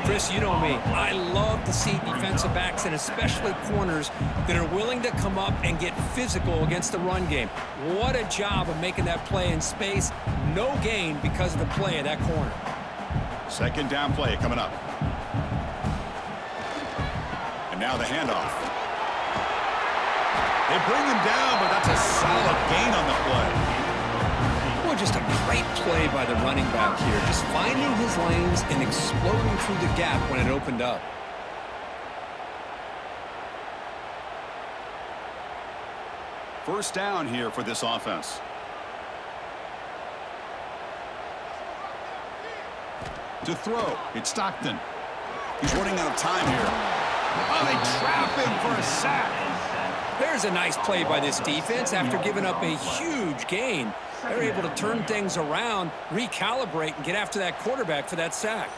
Chris, you know me. I love to see defensive backs and especially corners that are willing to come up and get physical against the run game. What a job of making that play in space. No gain because of the play of that corner. 2nd down play coming up. And now the handoff. They bring him down, but that's a solid gain on the play. Well, just a great play by the running back here. Just finding his lanes and exploding through the gap when it opened up. First down here for this offense. To throw, it's Stockton. He's running out of time here. Oh, they trap him for a sack. There's a nice play by this defense after giving up a huge gain. They're able to turn things around, recalibrate, and get after that quarterback for that sack.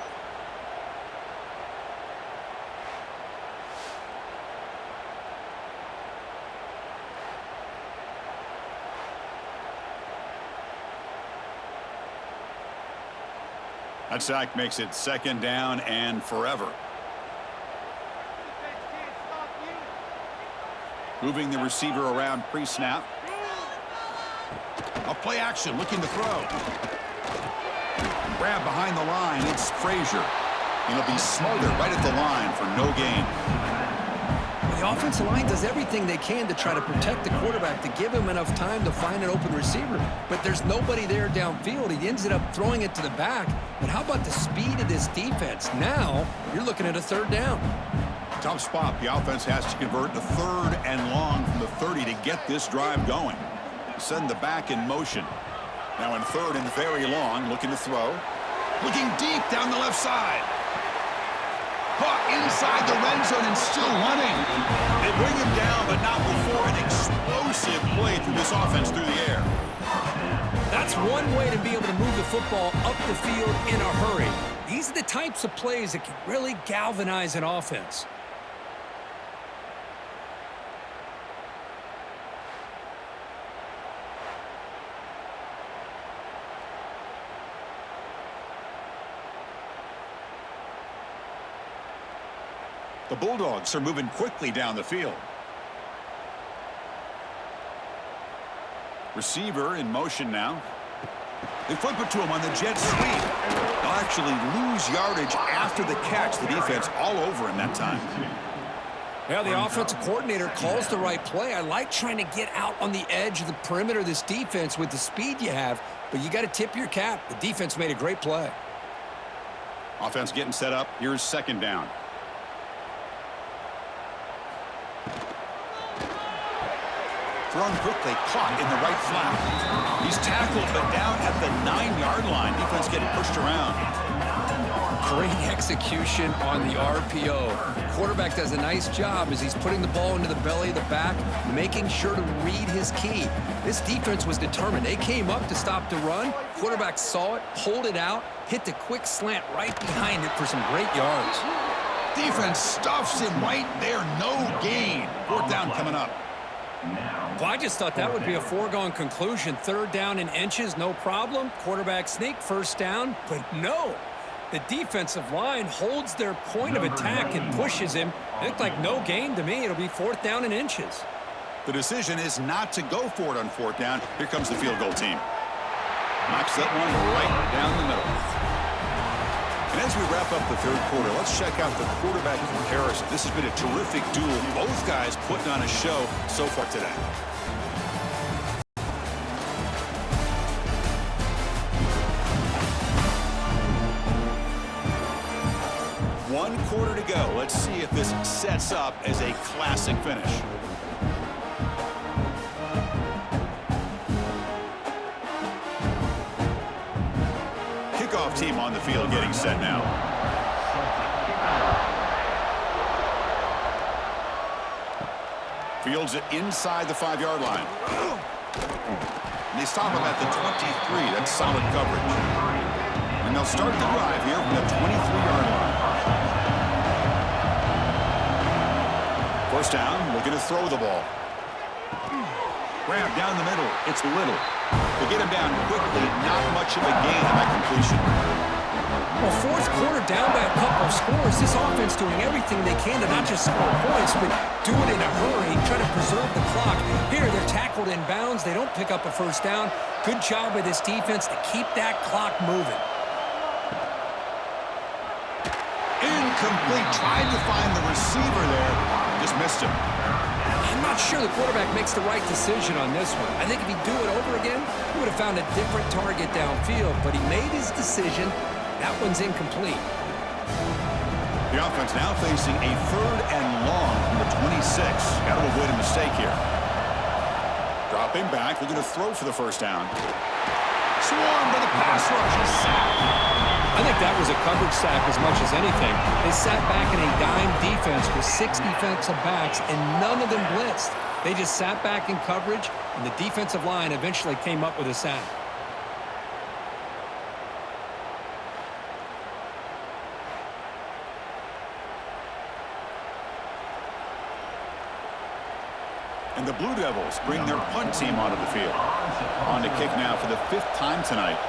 That sack makes it second down and forever. Moving the receiver around pre-snap. A play action, looking to throw. Grab behind the line, it's Frazier. He'll be smothered right at the line for no gain. The offensive line does everything they can to try to protect the quarterback, to give him enough time to find an open receiver. But there's nobody there downfield. He ends up throwing it to the back. But how about the speed of this defense? Now you're looking at a third down. Tough spot. The offense has to convert the third and long from the 30 to get this drive going. Send the back in motion. Now in third and very long, looking to throw. Looking deep down the left side. Caught inside the red zone and still running. They bring him down, but not before an explosive play through this offense through the air. That's one way to be able to move the football up the field in a hurry. These are the types of plays that can really galvanize an offense. The Bulldogs are moving quickly down the field. Receiver in motion now. They flip it to him on the jet sweep. They'll actually lose yardage after the catch. The defense all over him that time. Yeah, the offensive coordinator calls the right play. I like trying to get out on the edge of the perimeter of this defense with the speed you have, but you got to tip your cap. The defense made a great play. Offense getting set up. Here's second down. Thrown quickly, caught in the right flap. He's tackled, but down at the 9-yard line. Defense getting pushed around. Great execution on the RPO. Quarterback does a nice job as he's putting the ball into the belly of the back, making sure to read his key. This defense was determined. They came up to stop the run. Quarterback saw it, pulled it out, hit the quick slant right behind it for some great yards. Defense stuffs him right there. No gain. Fourth down coming up. Well, I just thought that would be a foregone conclusion. Third down in inches, no problem. Quarterback sneak, first down. But no, the defensive line holds their point of attack and pushes him. It looked like no gain to me. It'll be fourth down in inches. The decision is not to go for it on fourth down. Here comes the field goal team. Knocks that one right down the middle. And as we wrap up the third quarter, let's check out the quarterback comparison. This has been a terrific duel. Both guys putting on a show so far today. One quarter to go. Let's see if this sets up as a classic finish. Kickoff team on the field getting set now. Fields it inside the 5-yard line. And they stop him at the 23. That's solid coverage. And they'll start the drive here from the 23-yard line. First down, looking to throw the ball. Grab down the middle. It's Little. They get him down quickly. Not much of a gain on that completion. Well, fourth quarter down by a couple of scores. This offense doing everything they can to not just score points, but do it in a hurry, try to preserve the clock. Here, they're tackled in bounds. They don't pick up a first down. Good job by this defense to keep that clock moving. Incomplete. Tried to find the receiver there. Just missed him. I'm not sure the quarterback makes the right decision on this one. I think if he'd do it over again, he would have found a different target downfield, but he made his decision. That one's incomplete. The offense now facing a 3rd and long from the 26. Got to avoid a mistake here. Dropping back, looking to throw for the first down. Swarmed by the pass rush. He's sacked. I think that was a coverage sack as much as anything. They sat back in a dime defense with 6 defensive backs, and none of them blitzed. They just sat back in coverage, and the defensive line eventually came up with a sack. And the Blue Devils bring their punt team onto the field. On to kick now for the 5th time tonight.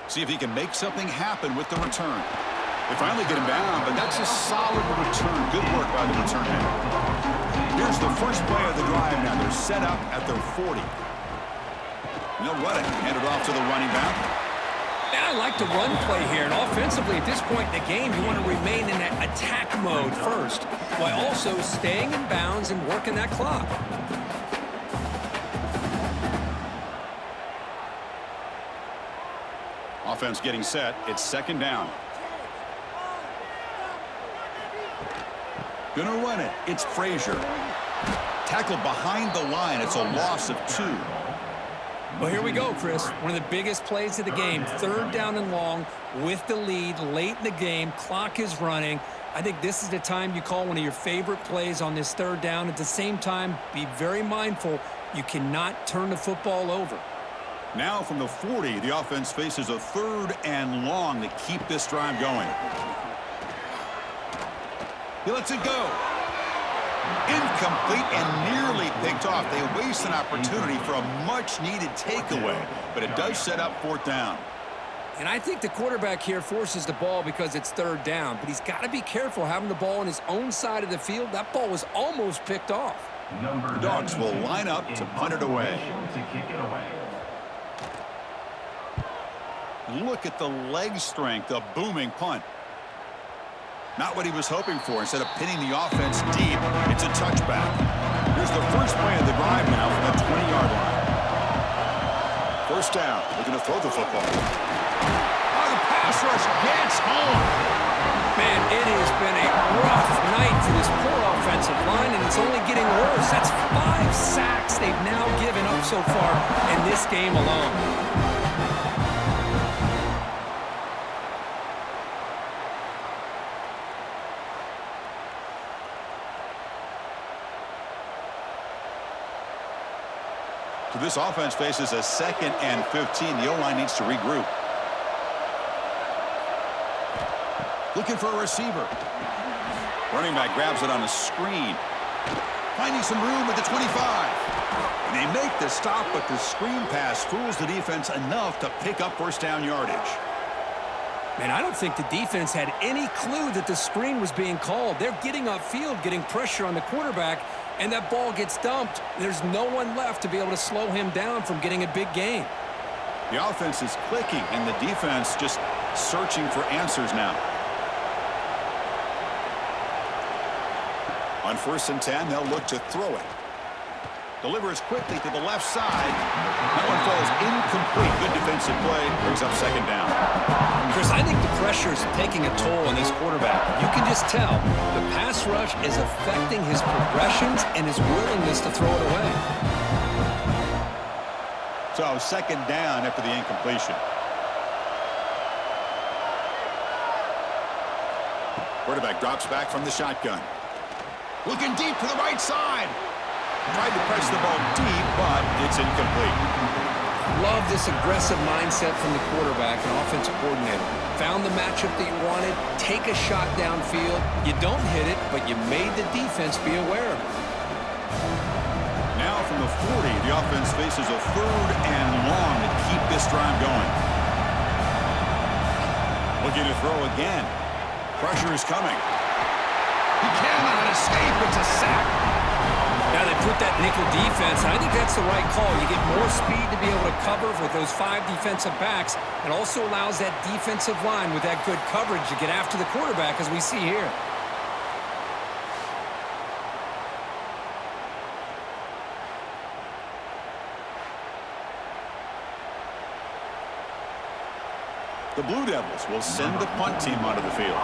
See if he can make something happen with the return. They finally get him down, but that's a solid return. Good work by the return man. Here's the first play of the drive now. They're set up at their 40. And they'll run it. Hand it off to the running back. I like the run play here, and offensively at this point in the game, you want to remain in that attack mode first, while also staying in bounds and working that clock. Offense getting set. It's 2nd down. Gonna run it. It's Frazier. Tackled behind the line. It's a loss of 2. Well, here we go, Chris. One of the biggest plays of the game. 3rd down and long with the lead late in the game. Clock is running. I think this is the time you call one of your favorite plays on this 3rd down. At the same time, be very mindful. You cannot turn the football over. Now from the 40, the offense faces a 3rd and long to keep this drive going. He lets it go. Incomplete and nearly picked off. They waste an opportunity for a much-needed takeaway, but it does set up 4th down. And I think the quarterback here forces the ball because it's 3rd down, but he's got to be careful having the ball on his own side of the field. That ball was almost picked off. The Dogs will line up to punt it away. Look at the leg strength, a booming punt. Not what he was hoping for. Instead of pinning the offense deep, it's a touchback. Here's the first play of the drive now from the 20-yard line. 1st down. Looking to throw the football. Oh, the pass rush gets home. Man, it has been a rough night for this poor offensive line, and it's only getting worse. That's 5 sacks they've now given up so far in this game alone. So this offense faces a 2nd and 15. The O-line needs to regroup. Looking for a receiver. Running back grabs it on a screen. Finding some room at the 25. And they make the stop, but the screen pass fools the defense enough to pick up 1st down yardage. Man, I don't think the defense had any clue that the screen was being called. They're getting upfield, getting pressure on the quarterback, and that ball gets dumped. There's no one left to be able to slow him down from getting a big gain. The offense is clicking, and the defense just searching for answers now. On 1st and 10, they'll look to throw it. Delivers quickly to the left side. That one falls incomplete. Good defensive play. Brings up 2nd down. Chris, I think the pressure is taking a toll on this quarterback. You can just tell the pass rush is affecting his progressions and his willingness to throw it away. So 2nd down after the incompletion. Quarterback drops back from the shotgun. Looking deep to the right side. Tried to press the ball deep, but it's incomplete. Love this aggressive mindset from the quarterback and offensive coordinator. Found the matchup that you wanted, take a shot downfield. You don't hit it, but you made the defense be aware of it. Now from the 40, the offense faces a 3rd and long to keep this drive going. Looking to throw again. Pressure is coming. He cannot escape. It's a sack. Now they put that nickel defense, and I think that's the right call. You get more speed to be able to cover with those 5 defensive backs. It also allows that defensive line with that good coverage to get after the quarterback, as we see here. The Blue Devils will send the punt team onto the field.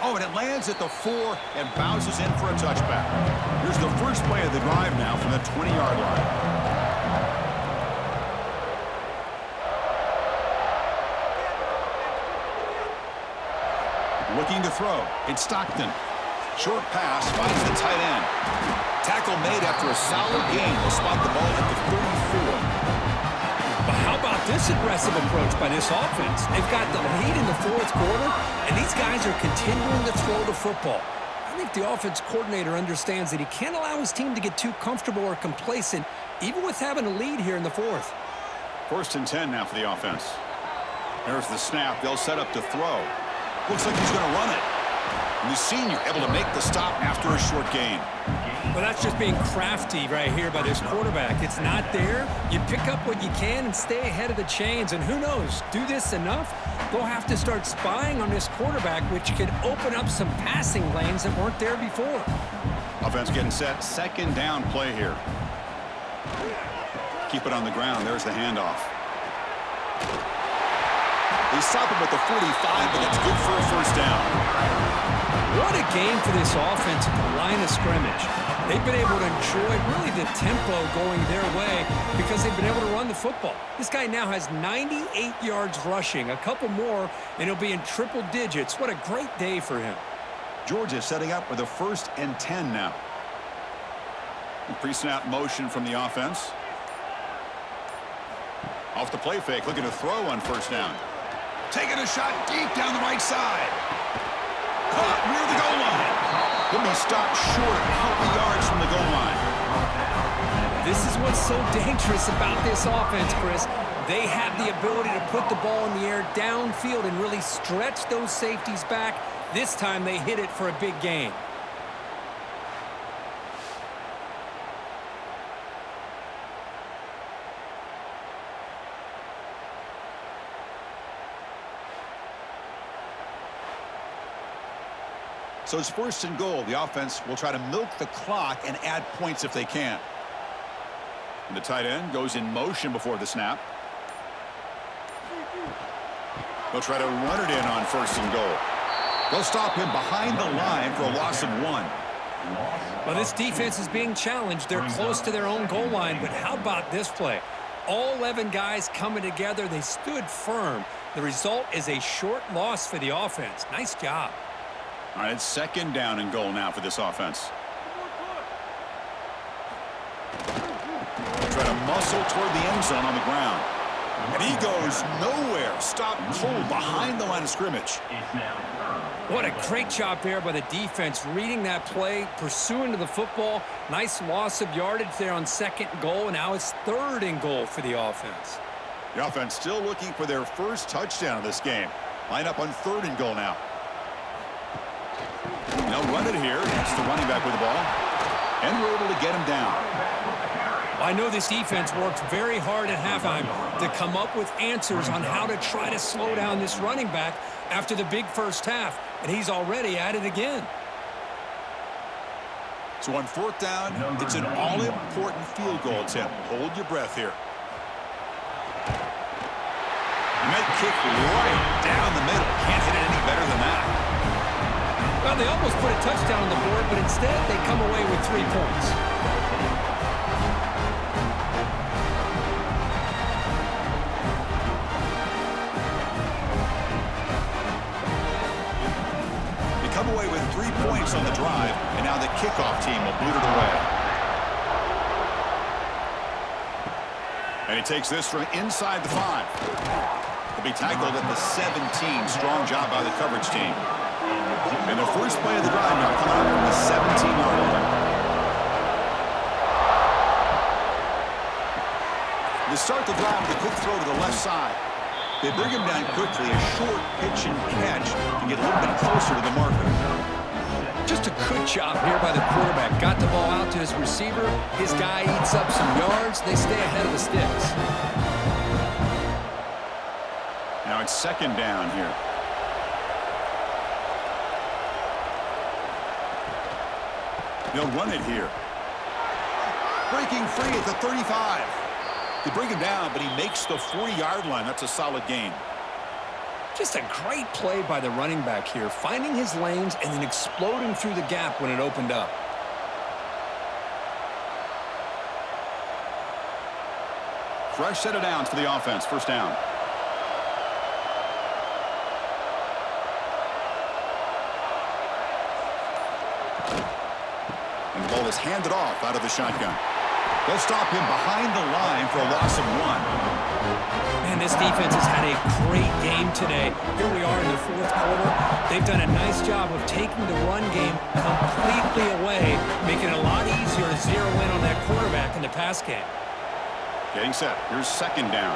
Oh, and it lands at the 4 and bounces in for a touchback. Here's the first play of the drive now from the 20-yard line. Looking to throw. It's Stockton. Short pass finds the tight end. Tackle made after a solid gain will spot the ball at the 34. But how about this aggressive approach by this offense? They've got the lead in the 4th quarter, and these guys are continuing to throw the football. I think the offense coordinator understands that he can't allow his team to get too comfortable or complacent, even with having a lead here in the 4th. 1st and 10 now for the offense. There's the snap. They'll set up to throw. Looks like he's going to run it. And the senior able to make the stop after a short gain. Well, that's just being crafty right here by this quarterback. It's not there. You pick up what you can and stay ahead of the chains. And who knows, do this enough, they'll have to start spying on this quarterback, which could open up some passing lanes that weren't there before. Offense getting set. 2nd down play here. Keep it on the ground. There's the handoff. They stop him at the 45, but that's good for a 1st down. What a game for this offense at the line of scrimmage. They've been able to enjoy really the tempo going their way because they've been able to run the football. This guy now has 98 yards rushing, a couple more, and he'll be in triple digits. What a great day for him. Georgia setting up with a 1st and 10 now. Pre-snap motion from the offense. Off the play fake, looking to throw on 1st down. Taking a shot deep down the right side. Caught near the goal line. He'll be stopped short a couple yards from the goal line. This is what's so dangerous about this offense, Chris. They have the ability to put the ball in the air downfield and really stretch those safeties back. This time they hit it for a big gain. So it's 1st and goal. The offense will try to milk the clock and add points if they can. And the tight end goes in motion before the snap. They'll try to run it in on 1st and goal. They'll stop him behind the line for a loss of 1. Well, this defense is being challenged. They're close to their own goal line, but how about this play? All 11 guys coming together. They stood firm. The result is a short loss for the offense. Nice job. All right, it's 2nd down and goal now for this offense. Try to muscle toward the end zone on the ground. And he goes nowhere. Stopped cold behind the line of scrimmage. What a great job there by the defense, reading that play, pursuing to the football. Nice loss of yardage there on 2nd and goal, and now it's 3rd and goal for the offense. The offense still looking for their 1st touchdown of this game. Line up on 3rd and goal now. They'll run it here. It's the running back with the ball. And we're able to get him down. I know this defense worked very hard at halftime to come up with answers on how to try to slow down this running back after the big 1st half. And he's already at it again. So on 4th down, it's an all-important field goal attempt. Hold your breath here. And that kick right down the middle. Can't hit it any better than that. Well, they almost put a touchdown on the board, but instead they come away with 3 points. They come away with 3 points on the drive, and now the kickoff team will boot it away. And he takes this from inside the 5. He'll be tackled at the 17. Strong job by the coverage team. And the first play of the drive now coming up from the 17-yard line. The They start the drive with a quick throw to the left side. They bring him down quickly, a short pitch and catch to get a little bit closer to the marker. Just a good job here by the quarterback. Got the ball out to his receiver. His guy eats up some yards. They stay ahead of the sticks. Now it's second down here. They'll run it here. Breaking free at the 35. They bring him down, but he makes the 40-yard line. That's a solid gain. Just a great play by the running back here, finding his lanes and then exploding through the gap when it opened up. Fresh set of downs for the offense. First down. And the ball is handed off out of the shotgun. They'll stop him behind the line for a loss of 1. Man, this defense has had a great game today. Here we are in the fourth quarter. They've done a nice job of taking the run game completely away, making it a lot easier to zero in on that quarterback in the pass game. Getting set. Here's second down.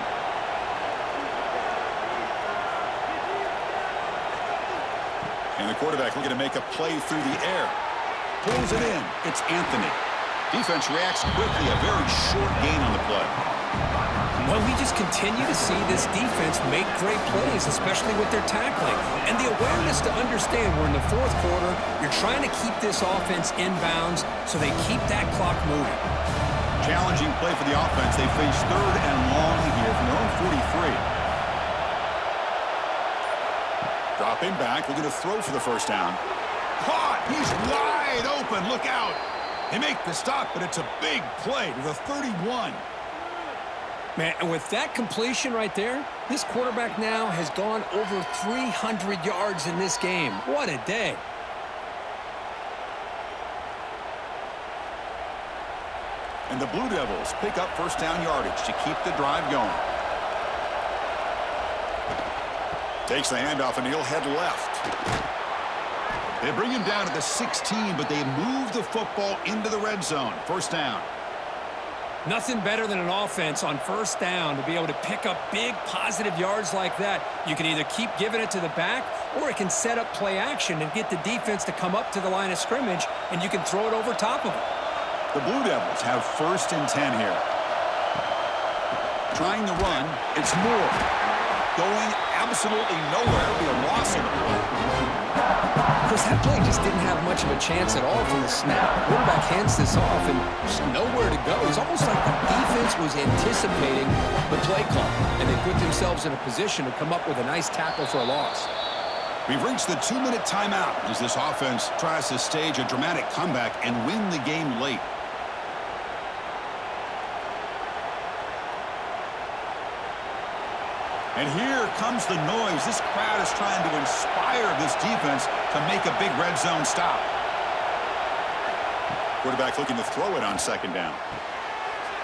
And the quarterback looking to make a play through the air. Pulls it in. It's Anthony. Defense reacts quickly. A very short gain on the play. Well, we just continue to see this defense make great plays, especially with their tackling. And the awareness to understand we're in the fourth quarter, you're trying to keep this offense in bounds so they keep that clock moving. Challenging play for the offense. They face third and long here from their own 43. Dropping back, looking to throw for the first down. Caught! He's wide open. Look out! They make the stop, but it's a big play to the 31. Man, and with that completion right there, this quarterback now has gone over 300 yards in this game. What a day. And the Blue Devils pick up first down yardage to keep the drive going. Takes the handoff, and he'll head left. They bring him down to the 16, but they move the football into the red zone. First down. Nothing better than an offense on first down to be able to pick up big positive yards like that. You can either keep giving it to the back, or it can set up play action and get the defense to come up to the line of scrimmage, and you can throw it over top of them. The Blue Devils have first and 10 here. Trying to run, it's Moore. Going absolutely nowhere. It'll be a loss of the play. Of course, that play just didn't have much of a chance at all from the snap. Quarterback hands this off and just nowhere to go. It's almost like the defense was anticipating the play call, and they put themselves in a position to come up with a nice tackle for a loss. We've reached the 2-minute timeout as this offense tries to stage a dramatic comeback and win the game late. And here comes the noise. This crowd is trying to inspire this defense to make a big red zone stop. Quarterback looking to throw it on second down.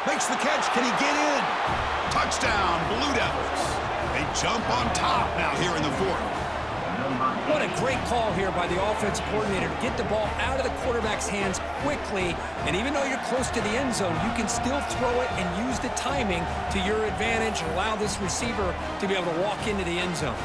Makes the catch. Can he get in? Touchdown, Blue Devils. They jump on top now here in the fourth. What a great call here by the offensive coordinator to get the ball out of the quarterback's hands quickly. And even though you're close to the end zone, you can still throw it and use the timing to your advantage and allow this receiver to be able to walk into the end zone.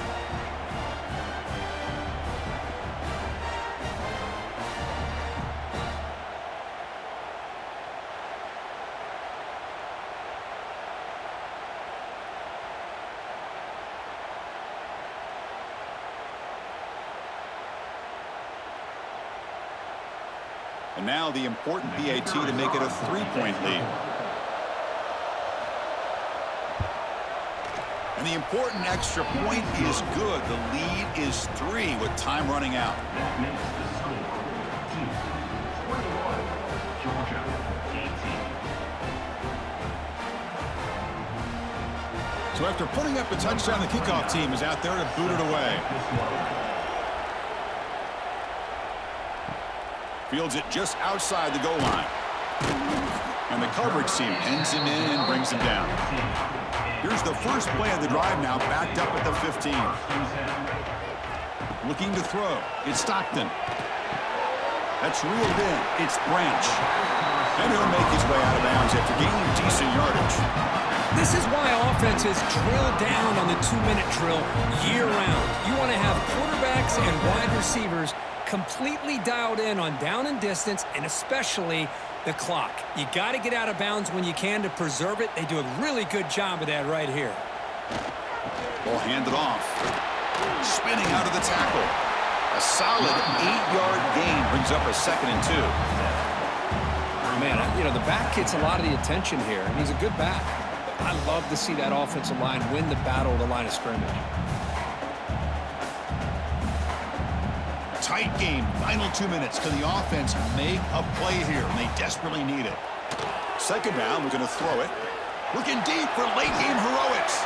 And now the important PAT to make it a 3-point lead. And the important extra point is good. The lead is 3 with time running out. That makes the score 21, Georgia 18. So after putting up a touchdown, the kickoff team is out there to boot it away. Fields it just outside the goal line. And the coverage team pins him in and brings him down. Here's the first play of the drive now, backed up at the 15. Looking to throw. It's Stockton. That's reeled in. It's Branch. And he'll make his way out of bounds after gaining decent yardage. This is why offenses drill down on the 2-minute drill year-round. You want to have quarterbacks and wide receivers completely dialed in on down and distance, and especially the clock. You got to get out of bounds when you can to preserve it. They do a really good job of that right here. Ball handed off. Spinning out of the tackle. A solid 8-yard gain brings up a 2nd and 2. Man, you know, the back gets a lot of the attention here, and he's a good back. I love to see that offensive line win the battle of the line of scrimmage. Tight game. Final 2 minutes. Can the offense make a play here? And they desperately need it. 2nd down. We're going to throw it. Looking deep for late game heroics.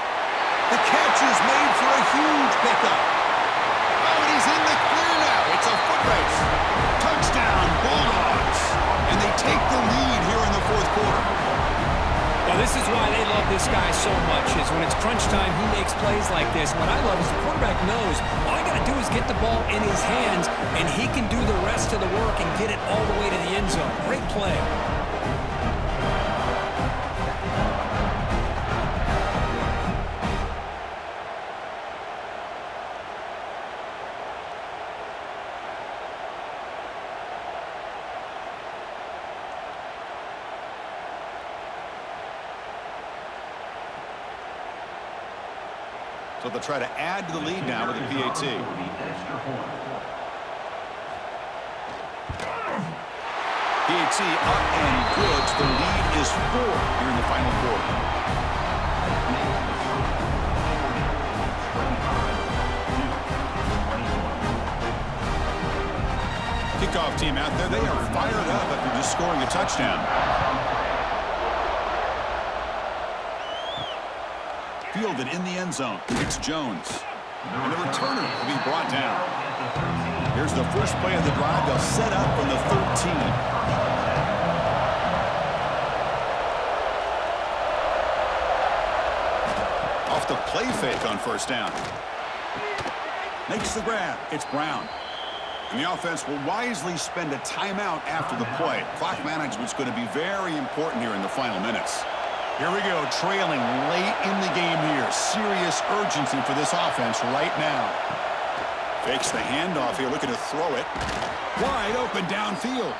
The catch is made for a huge pickup. Oh, and he's in the clear now. It's a foot race. Touchdown, Bulldogs. And they take the lead here in the 4th quarter. Well, this is why they love this guy so much, is when it's crunch time, he makes plays like this. What I love is the quarterback knows all I got to do is get the ball in his hands, and he can do the rest of the work and get it all the way to the end zone. Great play. So they'll try to add to the lead now with the PAT. PAT up and good. The lead is 4 here in the final quarter. Kickoff team out there. They are fired up after just scoring a touchdown. Fielded in the end zone. It's Jones. And the returner will be brought down. Here's the first play of the drive. They'll set up from the 13. Off the play fake on 1st down. Makes the grab. It's Brown. And the offense will wisely spend a timeout after the play. Clock management's going to be very important here in the final minutes. Here we go, trailing late in the game here. Serious urgency for this offense right now. Fakes the handoff here, looking to throw it. Wide open downfield.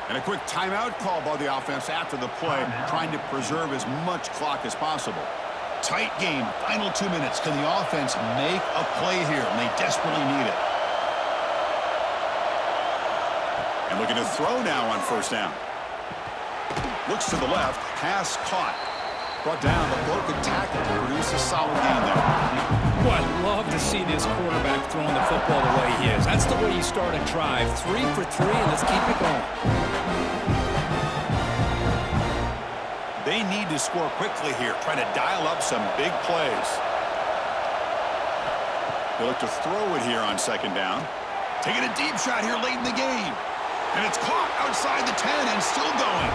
And a quick timeout call by the offense after the play, trying to preserve as much clock as possible. Tight game, final 2 minutes. Can the offense make a play here? And they desperately need it. And looking to throw now on 1st down. Looks to the left, pass caught. Brought down, the broken tackle to produce a solid gain there. Boy, I love to see this quarterback throwing the football the way he is. That's the way you start a drive. 3 for 3, and let's keep it going. They need to score quickly here, trying to dial up some big plays. They look to throw it here on 2nd down. Taking a deep shot here late in the game. And it's caught outside the 10 and still going.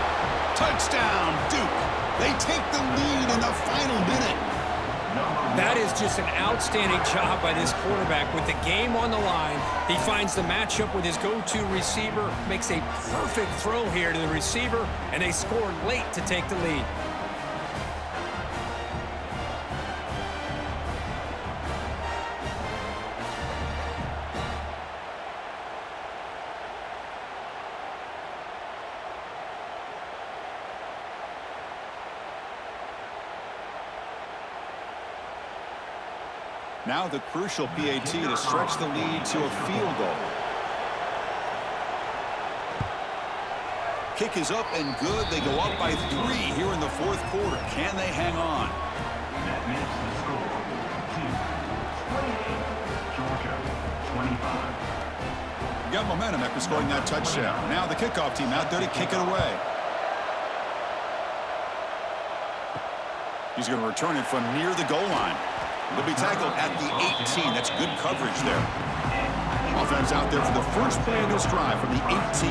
Touchdown, Duke. They take the lead in the final minute. That is just an outstanding job by this quarterback. With the game on the line, he finds the matchup with his go-to receiver, makes a perfect throw here to the receiver, and they score late to take the lead. Now the crucial PAT to stretch the lead to a field goal. Kick is up and good. They go up by 3 here in the 4th quarter. Can they hang on? That makes the score 2-28. Georgia, 25. Got momentum after scoring that touchdown. Now the kickoff team out there to kick it away. He's going to return it from near the goal line. He'll be tackled at the 18. That's good coverage there. Offense out there for the first play of this drive from the 18.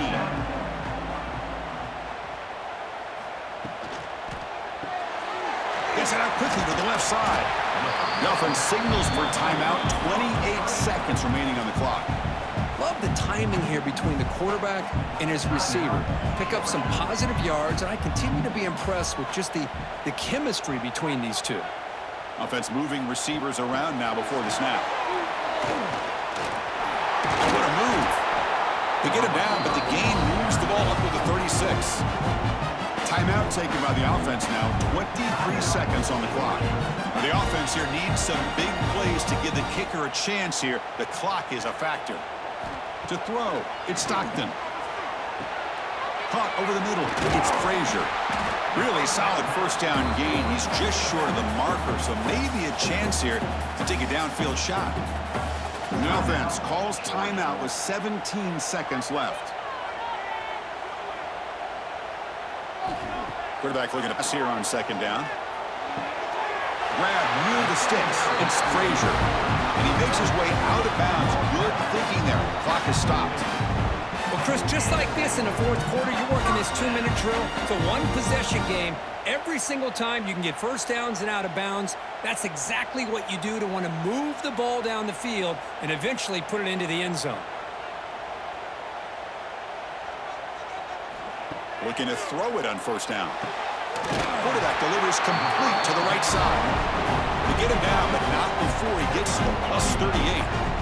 Gets it out quickly to the left side. The offense signals for timeout. 28 seconds remaining on the clock. love the timing here between the quarterback and his receiver. Pick up some positive yards, and I continue to be impressed with just the chemistry between these two. Offense moving receivers around now before the snap. What a move. They get him down, but the gain moves the ball up to the 36. Timeout taken by the offense now. 23 seconds on the clock. The offense here needs some big plays to give the kicker a chance here. The clock is a factor. To throw, it's Stockton. Caught over the middle. It's Frazier. Really solid first down gain. He's just short of the marker, so maybe a chance here to take a downfield shot. The offense calls timeout with 17 seconds left. Quarterback looking to pass here on second down. Grab near the sticks. It's Frazier. And he makes his way out of bounds. Good thinking there. Clock is stopped. Well, Chris, just like this in the fourth quarter, you're working this 2-minute drill. It's a one-possession game. Every single time you can get first downs and out of bounds, that's exactly what you do to want to move the ball down the field and eventually put it into the end zone. Looking to throw it on first down. Quarterback delivers complete to the right side. They get him down, but not before he gets to the plus 38.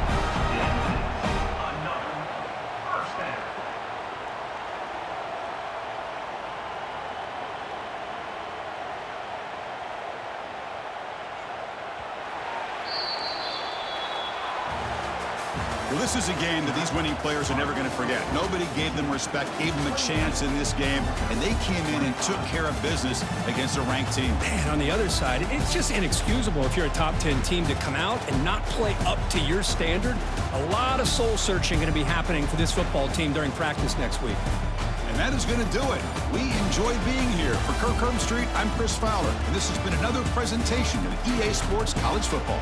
Well, this is a game that these winning players are never going to forget. Nobody gave them respect, gave them a chance in this game, and they came in and took care of business against a ranked team. And on the other side, it's just inexcusable if you're a top 10 team to come out and not play up to your standard. A lot of soul-searching going to be happening for this football team during practice next week. And that is going to do it. We enjoy being here. For Kirk Herbstreit, I'm Chris Fowler, and this has been another presentation of EA Sports College Football.